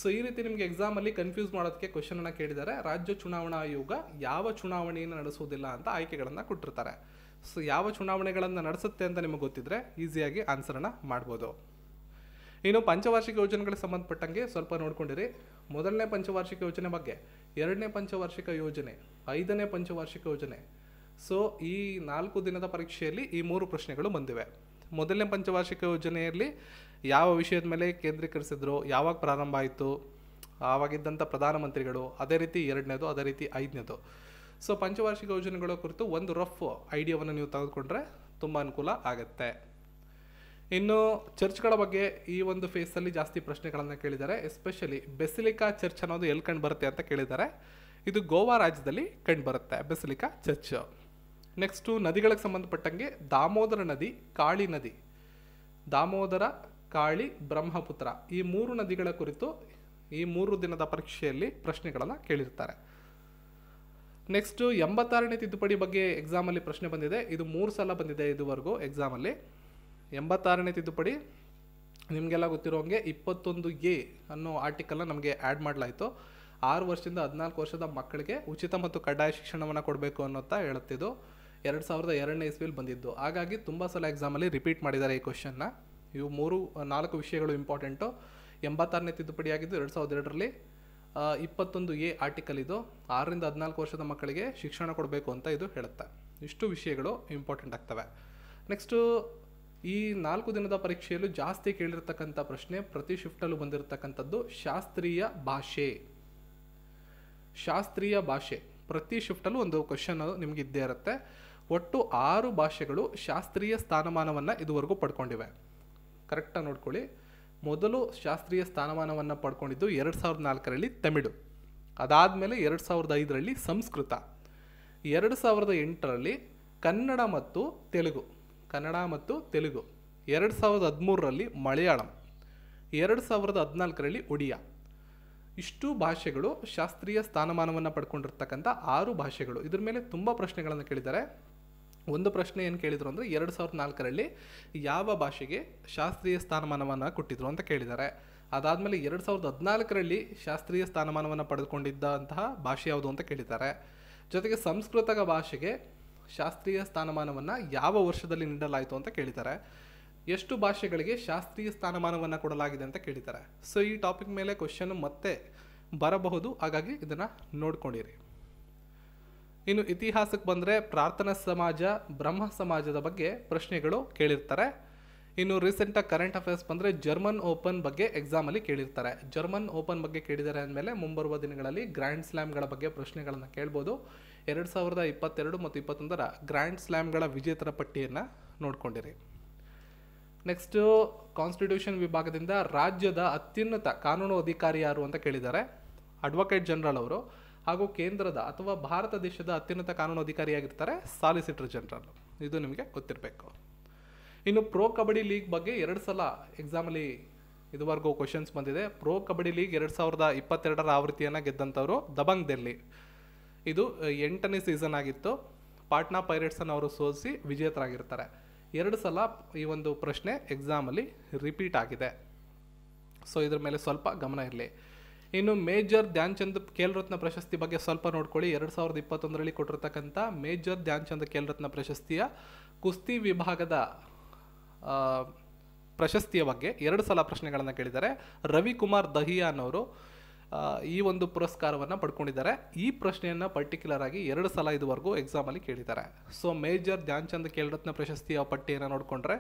ಸೊ ಈ ರೀತಿ ನಿಮಗೆ ಎಕ್ಸಾಮಲ್ಲಿ ಕನ್ಫ್ಯೂಸ್ ಮಾಡೋದಕ್ಕೆ ಕ್ವಶನನ್ನು ಕೇಳಿದ್ದಾರೆ. ರಾಜ್ಯ ಚುನಾವಣಾ ಆಯೋಗ ಯಾವ ಚುನಾವಣೆಯನ್ನು ನಡೆಸುವುದಿಲ್ಲ ಅಂತ ಆಯ್ಕೆಗಳನ್ನು ಕೊಟ್ಟಿರ್ತಾರೆ. ಸೊ ಯಾವ ಚುನಾವಣೆಗಳನ್ನು ನಡೆಸುತ್ತೆ ಅಂತ ನಿಮಗೆ ಗೊತ್ತಿದ್ರೆ ಈಸಿಯಾಗಿ ಆನ್ಸರನ್ನು ಮಾಡ್ಬೋದು. ಇನ್ನು ಪಂಚವಾರ್ಷಿಕ ಯೋಜನೆಗಳಿಗೆ ಸಂಬಂಧಪಟ್ಟಂಗೆ ಸ್ವಲ್ಪ ನೋಡ್ಕೊಂಡಿರಿ. ಮೊದಲನೇ ಪಂಚವಾರ್ಷಿಕ ಯೋಜನೆ ಬಗ್ಗೆ, 2ನೇ ಪಂಚವಾರ್ಷಿಕ ಯೋಜನೆ, 5ನೇ ಪಂಚವಾರ್ಷಿಕ ಯೋಜನೆ. ಸೊ ಈ 4 ದಿನದ ಪರೀಕ್ಷೆಯಲ್ಲಿ ಈ 3 ಪ್ರಶ್ನೆಗಳು ಬಂದಿವೆ. ಮೊದಲನೇ ಪಂಚವಾರ್ಷಿಕ ಯೋಜನೆಯಲ್ಲಿ ಯಾವ ವಿಷಯದ ಮೇಲೆ ಕೇಂದ್ರೀಕರಿಸಿದ್ರು, ಯಾವಾಗ ಪ್ರಾರಂಭ ಆಯಿತು, ಆವಾಗಿದ್ದಂಥ ಪ್ರಧಾನಮಂತ್ರಿಗಳು, ಅದೇ ರೀತಿ 2ನೇದು, ಅದೇ ರೀತಿ 5ನೇದು. ಸೊ ಪಂಚವಾರ್ಷಿಕ ಯೋಜನೆಗಳ ಕುರಿತು ಒಂದು ರಫ್ ಐಡಿಯಾವನ್ನು ನೀವು ತೆಗೆದುಕೊಂಡ್ರೆ ತುಂಬ ಅನುಕೂಲ ಆಗುತ್ತೆ. ಇನ್ನು ಚರ್ಚ್ಗಳ ಬಗ್ಗೆ ಈ ಒಂದು ಫೇಸಲ್ಲಿ ಜಾಸ್ತಿ ಪ್ರಶ್ನೆಗಳನ್ನು ಕೇಳಿದ್ದಾರೆ. ಎಸ್ಪೆಷಲಿ ಬೆಸಿಲಿಕಾ ಚರ್ಚ್ ಅನ್ನೋದು ಎಲ್ಲಿ ಕಂಡು ಬರುತ್ತೆ ಅಂತ ಕೇಳಿದ್ದಾರೆ. ಇದು ಗೋವಾ ರಾಜ್ಯದಲ್ಲಿ ಕಂಡು ಬರುತ್ತೆ ಬೆಸಿಲಿಕಾ ಚರ್ಚ್. ನೆಕ್ಸ್ಟು ನದಿಗಳಿಗೆ ಸಂಬಂಧಪಟ್ಟಂಗೆ ದಾಮೋದರ ನದಿ, ಕಾಳಿ ನದಿ, ದಾಮೋದರ, ಕಾಳಿ, ಬ್ರಹ್ಮಪುತ್ರ ಈ 3 ನದಿಗಳ ಕುರಿತು ಈ 3 ದಿನದ ಪರೀಕ್ಷೆಯಲ್ಲಿ ಪ್ರಶ್ನೆಗಳನ್ನು ಕೇಳಿರ್ತಾರೆ. ನೆಕ್ಸ್ಟು 86ನೇ ತಿದ್ದುಪಡಿ ಬಗ್ಗೆ ಎಕ್ಸಾಮಲ್ಲಿ ಪ್ರಶ್ನೆ ಬಂದಿದೆ. ಇದು 3 ಸಲ ಬಂದಿದೆ ಇದುವರೆಗೂ ಎಕ್ಸಾಮಲ್ಲಿ. 86ನೇ ತಿದ್ದುಪಡಿ ನಿಮಗೆಲ್ಲ ಗೊತ್ತಿರೋಂಗೆ 21A ಅನ್ನೋ ಆರ್ಟಿಕಲ್ನ ನಮಗೆ ಆ್ಯಡ್ ಮಾಡಲಾಯಿತು. 6 ವರ್ಷದಿಂದ 14 ವರ್ಷದ ಮಕ್ಕಳಿಗೆ ಉಚಿತ ಮತ್ತು ಕಡ್ಡಾಯ ಶಿಕ್ಷಣವನ್ನು ಕೊಡಬೇಕು ಅನ್ನೋತಾ ಹೇಳುತ್ತಿದ್ದು 2002ನೇ ಇಸ್ವಿಯಲ್ಲಿ ಬಂದಿದ್ದು. ಹಾಗಾಗಿ ತುಂಬ ಸಲ ಎಕ್ಸಾಮಲ್ಲಿ ರಿಪೀಟ್ ಮಾಡಿದ್ದಾರೆ ಈ ಕ್ವಶನ್ನ. ಇವು 4 ವಿಷಯಗಳು ಇಂಪಾರ್ಟೆಂಟು. 86ನೇ ತಿದ್ದುಪಡಿ ಆಗಿದ್ದು 2002ರಲ್ಲಿ. 21A ಆರ್ಟಿಕಲ್ ಇದು 6ರಿಂದ 14 ವರ್ಷದ ಮಕ್ಕಳಿಗೆ ಶಿಕ್ಷಣ ಕೊಡಬೇಕು ಅಂತ ಇದು ಹೇಳುತ್ತೆ. ಇಷ್ಟು ವಿಷಯಗಳು ಇಂಪಾರ್ಟೆಂಟ್ ಆಗ್ತವೆ. ನೆಕ್ಸ್ಟು ಈ 4 ದಿನದ ಪರೀಕ್ಷೆಯಲ್ಲೂ ಜಾಸ್ತಿ ಕೇಳಿರ್ತಕ್ಕಂಥ ಪ್ರಶ್ನೆ, ಪ್ರತಿ ಶಿಫ್ಟಲ್ಲೂ ಬಂದಿರತಕ್ಕಂಥದ್ದು ಶಾಸ್ತ್ರೀಯ ಭಾಷೆ. ಶಾಸ್ತ್ರೀಯ ಭಾಷೆ ಪ್ರತಿ ಶಿಫ್ಟಲ್ಲೂ ಒಂದು ಕ್ವಶನ್ ನಿಮ್ಗೆ ಇದ್ದೇ ಇರುತ್ತೆ. ಒಟ್ಟು 6 ಭಾಷೆಗಳು ಶಾಸ್ತ್ರೀಯ ಸ್ಥಾನಮಾನವನ್ನು ಇದುವರೆಗೂ ಪಡ್ಕೊಂಡಿವೆ. ಕರೆಕ್ಟಾಗಿ ನೋಡ್ಕೊಳ್ಳಿ. ಮೊದಲು ಶಾಸ್ತ್ರೀಯ ಸ್ಥಾನಮಾನವನ್ನು ಪಡ್ಕೊಂಡಿದ್ದು 2004ರಲ್ಲಿ ತಮಿಳು, ಅದಾದಮೇಲೆ 2005ರಲ್ಲಿ ಸಂಸ್ಕೃತ, 2008ರಲ್ಲಿ ಕನ್ನಡ ಮತ್ತು ತೆಲುಗು, 2013ರಲ್ಲಿ ಮಲಯಾಳಂ, 2014ರಲ್ಲಿ ಒಡಿಯಾ. ಇಷ್ಟು ಭಾಷೆಗಳು ಶಾಸ್ತ್ರೀಯ ಸ್ಥಾನಮಾನವನ್ನು ಪಡ್ಕೊಂಡಿರ್ತಕ್ಕಂಥ 6 ಭಾಷೆಗಳು. ಇದ್ರ ಮೇಲೆ ತುಂಬ ಪ್ರಶ್ನೆಗಳನ್ನು ಕೇಳಿದ್ದಾರೆ. ಒಂದು ಪ್ರಶ್ನೆ ಏನು ಕೇಳಿದರು ಅಂದರೆ 2004ರಲ್ಲಿ ಯಾವ ಭಾಷೆಗೆ ಶಾಸ್ತ್ರೀಯ ಸ್ಥಾನಮಾನವನ್ನು ಕೊಟ್ಟಿದ್ರು ಅಂತ ಕೇಳಿದ್ದಾರೆ. ಅದಾದಮೇಲೆ 2014ರಲ್ಲಿ ಶಾಸ್ತ್ರೀಯ ಸ್ಥಾನಮಾನವನ್ನು ಪಡೆದುಕೊಂಡಿದ್ದಂತಹ ಭಾಷೆ ಯಾವುದು ಅಂತ ಕೇಳಿದ್ದಾರೆ. ಜೊತೆಗೆ ಸಂಸ್ಕೃತ ಭಾಷೆಗೆ ಶಾಸ್ತ್ರೀಯ ಸ್ಥಾನಮಾನವನ್ನು ಯಾವ ವರ್ಷದಲ್ಲಿ ನೀಡಲಾಯಿತು ಅಂತ ಕೇಳಿದ್ದಾರೆ. ಎಷ್ಟು ಭಾಷೆಗಳಿಗೆ ಶಾಸ್ತ್ರೀಯ ಸ್ಥಾನಮಾನವನ್ನು ಕೊಡಲಾಗಿದೆ ಅಂತ ಕೇಳಿದ್ದಾರೆ. ಸೊ ಈ ಟಾಪಿಕ್ ಮೇಲೆ ಕ್ವಶನ್ ಮತ್ತೆ ಬರಬಹುದು, ಹಾಗಾಗಿ ಇದನ್ನು ನೋಡ್ಕೊಂಡಿರಿ. ಇನ್ನು ಇತಿಹಾಸಕ್ಕೆ ಬಂದರೆ ಪ್ರಾರ್ಥನಾ ಸಮಾಜ, ಬ್ರಹ್ಮ ಸಮಾಜದ ಬಗ್ಗೆ ಪ್ರಶ್ನೆಗಳು ಕೇಳಿರ್ತಾರೆ. ಇನ್ನು ರೀಸೆಂಟಾಗಿ ಕರೆಂಟ್ ಅಫೇರ್ಸ್ ಬಂದರೆ ಜರ್ಮನ್ ಓಪನ್ ಬಗ್ಗೆ ಎಕ್ಸಾಮಲ್ಲಿ ಕೇಳಿರ್ತಾರೆ. ಜರ್ಮನ್ ಓಪನ್ ಬಗ್ಗೆ ಕೇಳಿದ್ದಾರೆ ಅಂದಮೇಲೆ ಮುಂಬರುವ ದಿನಗಳಲ್ಲಿ ಗ್ರ್ಯಾಂಡ್ ಸ್ಲ್ಯಾಮ್ಗಳ ಬಗ್ಗೆ ಪ್ರಶ್ನೆಗಳನ್ನು ಕೇಳ್ಬೋದು. 2022 ಮತ್ತು 2021ರ ಗ್ರ್ಯಾಂಡ್ ಸ್ಲ್ಯಾಮ್ಗಳ ವಿಜೇತರ ಪಟ್ಟಿಯನ್ನು ನೋಡ್ಕೊಂಡಿರಿ. ನೆಕ್ಸ್ಟು ಕಾನ್ಸ್ಟಿಟ್ಯೂಷನ್ ವಿಭಾಗದಿಂದ ರಾಜ್ಯದ ಅತ್ಯುನ್ನತ ಕಾನೂನು ಅಧಿಕಾರಿ ಯಾರು ಅಂತ ಕೇಳಿದ್ದಾರೆ. ಅಡ್ವೊಕೇಟ್ ಜನರಲ್ ಅವರು. ಹಾಗೂ ಕೇಂದ್ರದ ಅಥವಾ ಭಾರತ ದೇಶದ ಅತ್ಯುನ್ನತ ಕಾನೂನು ಅಧಿಕಾರಿಯಾಗಿರ್ತಾರೆ ಸಾಲಿಸಿಟರ್ ಜನರಲ್. ಇದು ನಿಮಗೆ ಗೊತ್ತಿರಬೇಕು. ಇನ್ನು ಪ್ರೋ ಕಬಡ್ಡಿ ಲೀಗ್ ಬಗ್ಗೆ 2 ಸಲ ಎಕ್ಸಾಮಲ್ಲಿ ಇದುವರೆಗೂ ಕ್ವಶನ್ಸ್ ಬಂದಿದೆ. ಪ್ರೋ ಕಬಡ್ಡಿ ಲೀಗ್ 2022ರ ಆವೃತ್ತಿಯನ್ನು ಗೆದ್ದಂಥವರು ದಬಂಗ್ ಡೆಲ್ಲಿ. ಇದು 8ನೇ ಸೀಸನ್ ಆಗಿತ್ತು. ಪಾಟ್ನಾ ಪೈರೇಟ್ಸನ್ನು ಅವರು ಸೋಲಿಸಿ ವಿಜೇತರಾಗಿರ್ತಾರೆ. 2 ಸಲ ಈ ಒಂದು ಪ್ರಶ್ನೆ ಎಕ್ಸಾಮಲ್ಲಿ ರಿಪೀಟ್ ಆಗಿದೆ. ಸೊ ಇದ್ರ ಮೇಲೆ ಸ್ವಲ್ಪ ಗಮನ ಇರಲಿ. ಇನ್ನು ಮೇಜರ್ ಧ್ಯಾನ್ ಚಂದ್ ಖೇಲ್ ರತ್ನ ಪ್ರಶಸ್ತಿ ಬಗ್ಗೆ ಸ್ವಲ್ಪ ನೋಡ್ಕೊಳ್ಳಿ. 2021ರಲ್ಲಿ ಕೊಟ್ಟಿರ್ತಕ್ಕಂಥ ಮೇಜರ್ ಧ್ಯಾನ್ ಚಂದ್ ಖೇಲ್ ರತ್ನ ಪ್ರಶಸ್ತಿಯ ಕುಸ್ತಿ ವಿಭಾಗದ ಪ್ರಶಸ್ತಿಯ ಬಗ್ಗೆ 2 ಸಲ ಪ್ರಶ್ನೆಗಳನ್ನು ಕೇಳಿದ್ದಾರೆ. ರವಿಕುಮಾರ್ ದಹಿಯಾ ಅನ್ನೋರು ಈ ಒಂದು ಪುರಸ್ಕಾರವನ್ನು ಪಡ್ಕೊಂಡಿದ್ದಾರೆ. ಈ ಪ್ರಶ್ನೆಯನ್ನು ಪರ್ಟಿಕ್ಯುಲರ್ ಆಗಿ 2 ಸಲ ಇದುವರೆಗೂ ಎಕ್ಸಾಮಲ್ಲಿ ಕೇಳಿದ್ದಾರೆ. ಸೊ ಮೇಜರ್ ಧ್ಯಾನ್ ಚಂದ್ ಖೇಲ್ ರತ್ನ ಪ್ರಶಸ್ತಿಯ ಪಟ್ಟಿಯನ್ನು ನೋಡಿಕೊಂಡ್ರೆ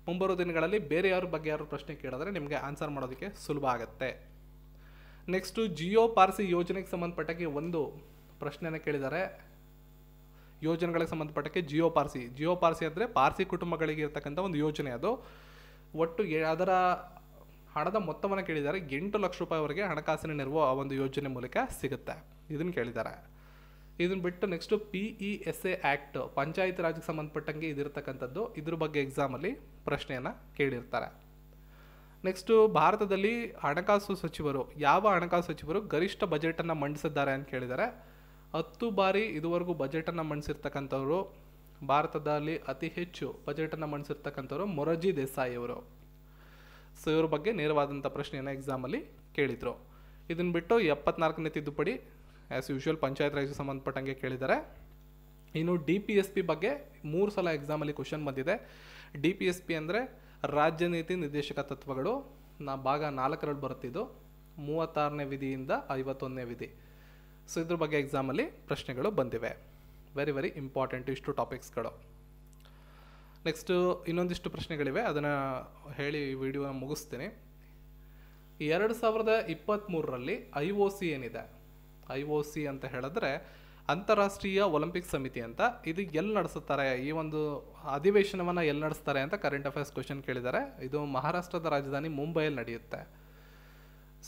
ಮುಂಬರುವ ದಿನಗಳಲ್ಲಿ ಬೇರೆ ಯಾರ ಬಗ್ಗೆ ಯಾರು ಪ್ರಶ್ನೆ ಕೇಳಿದ್ರೆ ನಿಮಗೆ ಆನ್ಸರ್ ಮಾಡೋದಕ್ಕೆ ಸುಲಭ ಆಗುತ್ತೆ. ನೆಕ್ಸ್ಟು ಜಿಯೋ ಪಾರ್ಸಿ ಯೋಜನೆಗೆ ಸಂಬಂಧಪಟ್ಟಕ್ಕೆ ಒಂದು ಪ್ರಶ್ನೆನ ಕೇಳಿದ್ದಾರೆ. ಯೋಜನೆಗಳಿಗೆ ಸಂಬಂಧಪಟ್ಟಕ್ಕೆ ಜಿಯೋ ಪಾರ್ಸಿ ಅಂದರೆ ಪಾರ್ಸಿ ಕುಟುಂಬಗಳಿಗೆ ಇರ್ತಕ್ಕಂಥ ಒಂದು ಯೋಜನೆ. ಅದು ಒಟ್ಟು ಅದರ ಹಣದ ಮೊತ್ತವನ್ನು ಕೇಳಿದ್ದಾರೆ. 8 ಲಕ್ಷ ರೂಪಾಯಿವರೆಗೆ ಹಣಕಾಸಿನ ನೆರವು ಆ ಒಂದು ಯೋಜನೆ ಮೂಲಕ ಸಿಗುತ್ತೆ. ಇದನ್ನು ಕೇಳಿದ್ದಾರೆ. ಇದನ್ನು ಬಿಟ್ಟು ನೆಕ್ಸ್ಟು PESA ಆ್ಯಕ್ಟ್ ಪಂಚಾಯತ್ ರಾಜ್ಗೆ ಸಂಬಂಧಪಟ್ಟಂಗೆ ಇದಿರ್ತಕ್ಕಂಥದ್ದು. ಇದ್ರ ಬಗ್ಗೆ ಎಕ್ಸಾಮಲ್ಲಿ ಪ್ರಶ್ನೆಯನ್ನು ಕೇಳಿರ್ತಾರೆ. ನೆಕ್ಸ್ಟು ಭಾರತದಲ್ಲಿ ಯಾವ ಹಣಕಾಸು ಸಚಿವರು ಗರಿಷ್ಠ ಬಜೆಟನ್ನು ಮಂಡಿಸಿದ್ದಾರೆ ಅಂತ ಕೇಳಿದ್ದಾರೆ. 10 ಬಾರಿ ಇದುವರೆಗೂ ಬಜೆಟನ್ನು ಮಂಡಿಸಿರ್ತಕ್ಕಂಥವ್ರು, ಭಾರತದಲ್ಲಿ ಅತಿ ಹೆಚ್ಚು ಬಜೆಟನ್ನು ಮಂಡಿಸಿರ್ತಕ್ಕಂಥವ್ರು ಮೊರಾರ್ಜಿ ದೇಸಾಯಿ ಅವರು. ಸೊ ಇವ್ರ ಬಗ್ಗೆ ನೇರವಾದಂಥ ಪ್ರಶ್ನೆಯನ್ನು ಎಕ್ಸಾಮಲ್ಲಿ ಕೇಳಿದರು. ಇದನ್ನು ಬಿಟ್ಟು 74ನೇ ತಿದ್ದುಪಡಿ ಆ್ಯಸ್ ಯೂಶುವಲ್ ಪಂಚಾಯತ್ ರಾಜ್ಗೆ ಸಂಬಂಧಪಟ್ಟಂಗೆ ಕೇಳಿದ್ದಾರೆ. ಇನ್ನು DPSP ಬಗ್ಗೆ 3 ಸಲ ಎಕ್ಸಾಮಲ್ಲಿ ಕ್ವಶನ್ ಬಂದಿದೆ. DPSP ಅಂದರೆ ರಾಜ್ಯ ನೀತಿ ನಿರ್ದೇಶಕ ತತ್ವಗಳು, ಭಾಗ 4ರಲ್ಲಿ ಬರುತ್ತಿದ್ದು 36ನೇ ವಿಧಿಯಿಂದ 51ನೇ ವಿಧಿ. ಸೊ ಇದ್ರ ಬಗ್ಗೆ ಎಕ್ಸಾಮಲ್ಲಿ ಪ್ರಶ್ನೆಗಳು ಬಂದಿವೆ. ವೆರಿ ವೆರಿ ಇಂಪಾರ್ಟೆಂಟ್ ಇಷ್ಟು ಟಾಪಿಕ್ಸ್ಗಳು. ನೆಕ್ಸ್ಟು ಇನ್ನೊಂದಿಷ್ಟು ಪ್ರಶ್ನೆಗಳಿವೆ, ಅದನ್ನು ಹೇಳಿ ವಿಡಿಯೋನ ಮುಗಿಸ್ತೀನಿ. 2023ರಲ್ಲಿ IOC ಏನಿದೆ, IOC ಅಂತ ಹೇಳಿದ್ರೆ ಅಂತಾರಾಷ್ಟ್ರೀಯ ಒಲಿಂಪಿಕ್ ಸಮಿತಿ ಅಂತ, ಇದು ಎಲ್ಲಿ ನಡೆಸುತ್ತಾರೆ, ಈ ಒಂದು ಅಧಿವೇಶನವನ್ನು ಎಲ್ಲಿ ನಡೆಸ್ತಾರೆ ಅಂತ ಕರೆಂಟ್ ಅಫೇರ್ಸ್ ಕ್ವಶನ್ ಕೇಳಿದ್ದಾರೆ. ಇದು ಮಹಾರಾಷ್ಟ್ರದ ರಾಜಧಾನಿ ಮುಂಬೈಯಲ್ಲಿ ನಡೆಯುತ್ತೆ.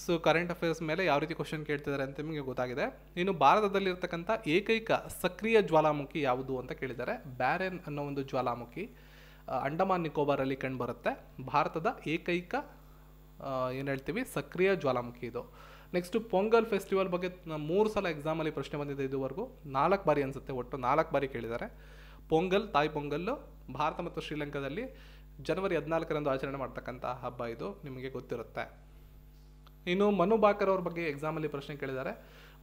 ಸೊ ಕರೆಂಟ್ ಅಫೇರ್ಸ್ ಮೇಲೆ ಯಾವ ರೀತಿ ಕ್ವಶನ್ ಕೇಳ್ತಿದ್ದಾರೆ ಅಂತ ನಿಮಗೆ ಗೊತ್ತಾಗಿದೆ. ಇನ್ನು ಭಾರತದಲ್ಲಿರ್ತಕ್ಕಂಥ ಏಕೈಕ ಸಕ್ರಿಯ ಜ್ವಾಲಾಮುಖಿ ಯಾವುದು ಅಂತ ಕೇಳಿದ್ದಾರೆ. ಬ್ಯಾರೆನ್ ಅನ್ನೋ ಒಂದು ಜ್ವಾಲಾಮುಖಿ ಅಂಡಮಾನ್ ನಿಕೋಬಾರಲ್ಲಿ ಕಂಡುಬರುತ್ತೆ. ಭಾರತದ ಏಕೈಕ ಏನು ಹೇಳ್ತೀವಿ ಸಕ್ರಿಯ ಜ್ವಾಲಾಮುಖಿ ಇದು. ನೆಕ್ಸ್ಟು ಪೊಂಗಲ್ ಫೆಸ್ಟಿವಲ್ ಬಗ್ಗೆ 3 ಸಲ ಎಕ್ಸಾಮಲ್ಲಿ ಪ್ರಶ್ನೆ ಬಂದಿದೆ. ಇದುವರೆಗೂ 4 ಬಾರಿ ಅನಿಸುತ್ತೆ, ಒಟ್ಟು 4 ಬಾರಿ ಕೇಳಿದ್ದಾರೆ. ತಾಯ್ ಪೊಂಗಲ್ಲು ಭಾರತ ಮತ್ತು ಶ್ರೀಲಂಕಾದಲ್ಲಿ ಜನವರಿ 14ರಂದು ಆಚರಣೆ ಮಾಡ್ತಕ್ಕಂಥ ಹಬ್ಬ, ಇದು ನಿಮಗೆ ಗೊತ್ತಿರುತ್ತೆ. ಇನ್ನು ಮನು ಬಾಕರ್ ಅವ್ರ ಬಗ್ಗೆ ಎಕ್ಸಾಮಲ್ಲಿ ಪ್ರಶ್ನೆ ಕೇಳಿದ್ದಾರೆ.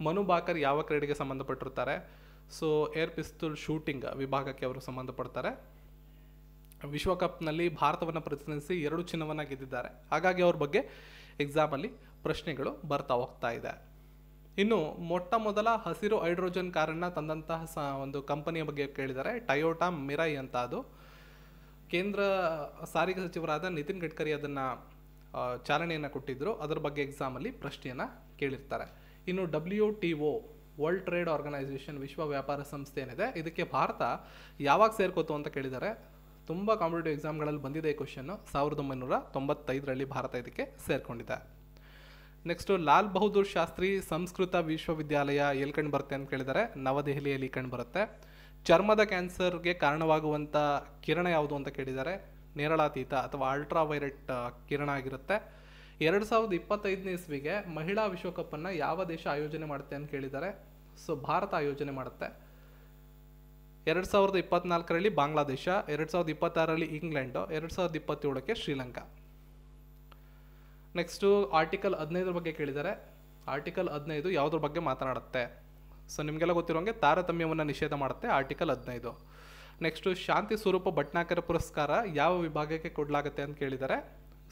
ಮನು ಬಾಕರ್ ಯಾವ ಕ್ರೀಡೆಗೆ ಸಂಬಂಧಪಟ್ಟಿರ್ತಾರೆ? ಸೊ ಏರ್ ಪಿಸ್ತೂಲ್ ಶೂಟಿಂಗ್ ವಿಭಾಗಕ್ಕೆ ಅವರು ಸಂಬಂಧಪಡ್ತಾರೆ. ವಿಶ್ವಕಪ್ನಲ್ಲಿ ಭಾರತವನ್ನು ಪ್ರತಿನಿಧಿಸಿ 2 ಚಿನ್ನವನ್ನು ಗೆದ್ದಿದ್ದಾರೆ. ಹಾಗಾಗಿ ಅವ್ರ ಬಗ್ಗೆ ಎಕ್ಸಾಮಲ್ಲಿ ಪ್ರಶ್ನೆಗಳು ಬರ್ತಾ ಹೋಗ್ತಾ ಇದೆ. ಇನ್ನು ಮೊಟ್ಟ ಮೊದಲ ಹಸಿರು ಹೈಡ್ರೋಜನ್ ಕಾರನ್ನು ತಂದಂತಹ ಒಂದು ಕಂಪನಿಯ ಬಗ್ಗೆ ಕೇಳಿದ್ದಾರೆ. ಟೊಯೋಟಾ ಮಿರೈ ಅಂತ. ಅದು ಕೇಂದ್ರ ಸಾರಿಗೆ ಸಚಿವರಾದ ನಿತಿನ್ ಗಡ್ಕರಿ ಅದನ್ನು ಚಾಲನೆಯನ್ನು ಕೊಟ್ಟಿದ್ದರು. ಅದರ ಬಗ್ಗೆ ಎಕ್ಸಾಮಲ್ಲಿ ಪ್ರಶ್ನೆಯನ್ನು ಕೇಳಿರ್ತಾರೆ. ಇನ್ನು WTO ವರ್ಲ್ಡ್ ಟ್ರೇಡ್ ಆರ್ಗನೈಸೇಷನ್, ವಿಶ್ವ ವ್ಯಾಪಾರ ಸಂಸ್ಥೆ ಏನಿದೆ, ಇದಕ್ಕೆ ಭಾರತ ಯಾವಾಗ ಸೇರ್ಕೋತು ಅಂತ ಕೇಳಿದ್ದಾರೆ. ತುಂಬ ಕಾಂಪಿಟೇಟಿವ್ ಎಕ್ಸಾಮ್ಗಳಲ್ಲಿ ಬಂದಿದೆ ಈ ಕ್ವಶನ್ನು. 1995ರಲ್ಲಿ ಭಾರತ ಇದಕ್ಕೆ ಸೇರ್ಕೊಂಡಿದೆ. ನೆಕ್ಸ್ಟು ಲಾಲ್ ಬಹದ್ದೂರ್ ಶಾಸ್ತ್ರಿ ಸಂಸ್ಕೃತ ವಿಶ್ವವಿದ್ಯಾಲಯ ಎಲ್ಲಿ ಕಂಡು ಬರುತ್ತೆ ಅಂತ ಕೇಳಿದ್ದಾರೆ. ನವದೆಹಲಿಯಲ್ಲಿ ಕಂಡು ಬರುತ್ತೆ. ಚರ್ಮದ ಕ್ಯಾನ್ಸರ್ಗೆ ಕಾರಣವಾಗುವಂಥ ಕಿರಣ ಯಾವುದು ಅಂತ ಕೇಳಿದ್ದಾರೆ. ನೇರಳಾತೀತ ಅಥವಾ ಅಲ್ಟ್ರಾ ವೈಲೆಟ್ ಕಿರಣ ಆಗಿರುತ್ತೆ. 2025ನೇ ಇಸ್ವಿಗೆ ಮಹಿಳಾ ವಿಶ್ವಕಪ್ಪನ್ನು ಯಾವ ದೇಶ ಆಯೋಜನೆ ಮಾಡುತ್ತೆ ಅಂತ ಕೇಳಿದ್ದಾರೆ. ಸೊ ಭಾರತ ಆಯೋಜನೆ ಮಾಡುತ್ತೆ. 2024ರಲ್ಲಿ ಬಾಂಗ್ಲಾದೇಶ, 2026ರಲ್ಲಿ ಇಂಗ್ಲೆಂಡು, 2027ಕ್ಕೆ ಶ್ರೀಲಂಕಾ. ನೆಕ್ಸ್ಟು ಆರ್ಟಿಕಲ್ 15 ಬಗ್ಗೆ ಕೇಳಿದ್ದಾರೆ. ಆರ್ಟಿಕಲ್ 15 ಯಾವುದ್ರ ಬಗ್ಗೆ ಮಾತನಾಡುತ್ತೆ? ಸೊ ನಿಮಗೆಲ್ಲ ಗೊತ್ತಿರೋಂಗೆ ತಾರತಮ್ಯವನ್ನು ನಿಷೇಧ ಮಾಡುತ್ತೆ ಆರ್ಟಿಕಲ್ 15. ನೆಕ್ಸ್ಟು ಶಾಂತಿ ಸ್ವರೂಪ ಭಟ್ನಾಗರ ಪುರಸ್ಕಾರ ಯಾವ ವಿಭಾಗಕ್ಕೆ ಕೊಡಲಾಗುತ್ತೆ ಅಂತ ಕೇಳಿದ್ದಾರೆ.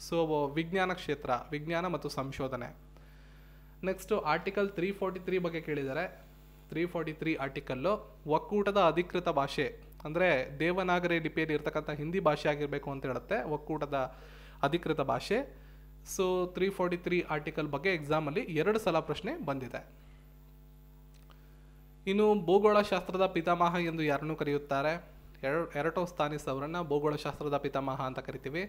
ಸೊ ವಿಜ್ಞಾನ ಕ್ಷೇತ್ರ, ವಿಜ್ಞಾನ ಮತ್ತು ಸಂಶೋಧನೆ. ನೆಕ್ಸ್ಟು ಆರ್ಟಿಕಲ್ 343 ಬಗ್ಗೆ ಕೇಳಿದ್ದಾರೆ. 343 ಆರ್ಟಿಕಲ್ಲು ಒಕ್ಕೂಟದ ಅಧಿಕೃತ ಭಾಷೆ ಅಂದರೆ ದೇವನಾಗರಿ ಲಿಪಿಯಲ್ಲಿ ಇರ್ತಕ್ಕಂಥ ಹಿಂದಿ ಭಾಷೆ ಆಗಿರಬೇಕು ಅಂತ ಹೇಳುತ್ತೆ, ಒಕ್ಕೂಟದ ಅಧಿಕೃತ ಭಾಷೆ. ಸೊ 343 ಆರ್ಟಿಕಲ್ ಬಗ್ಗೆ ಎಕ್ಸಾಮಲ್ಲಿ 2 ಸಲ ಪ್ರಶ್ನೆ ಬಂದಿದೆ. ಇನ್ನು ಭೂಗೋಳಶಾಸ್ತ್ರದ ಪಿತಾಮಹ ಎಂದು ಯಾರನ್ನು ಕರೆಯುತ್ತಾರೆ? ಎರಟೋಸ್ಥಾನಿಸ್ ಅವರನ್ನು ಭೂಗೋಳಶಾಸ್ತ್ರದ ಪಿತಾಮಹ ಅಂತ ಕರಿತೀವಿ.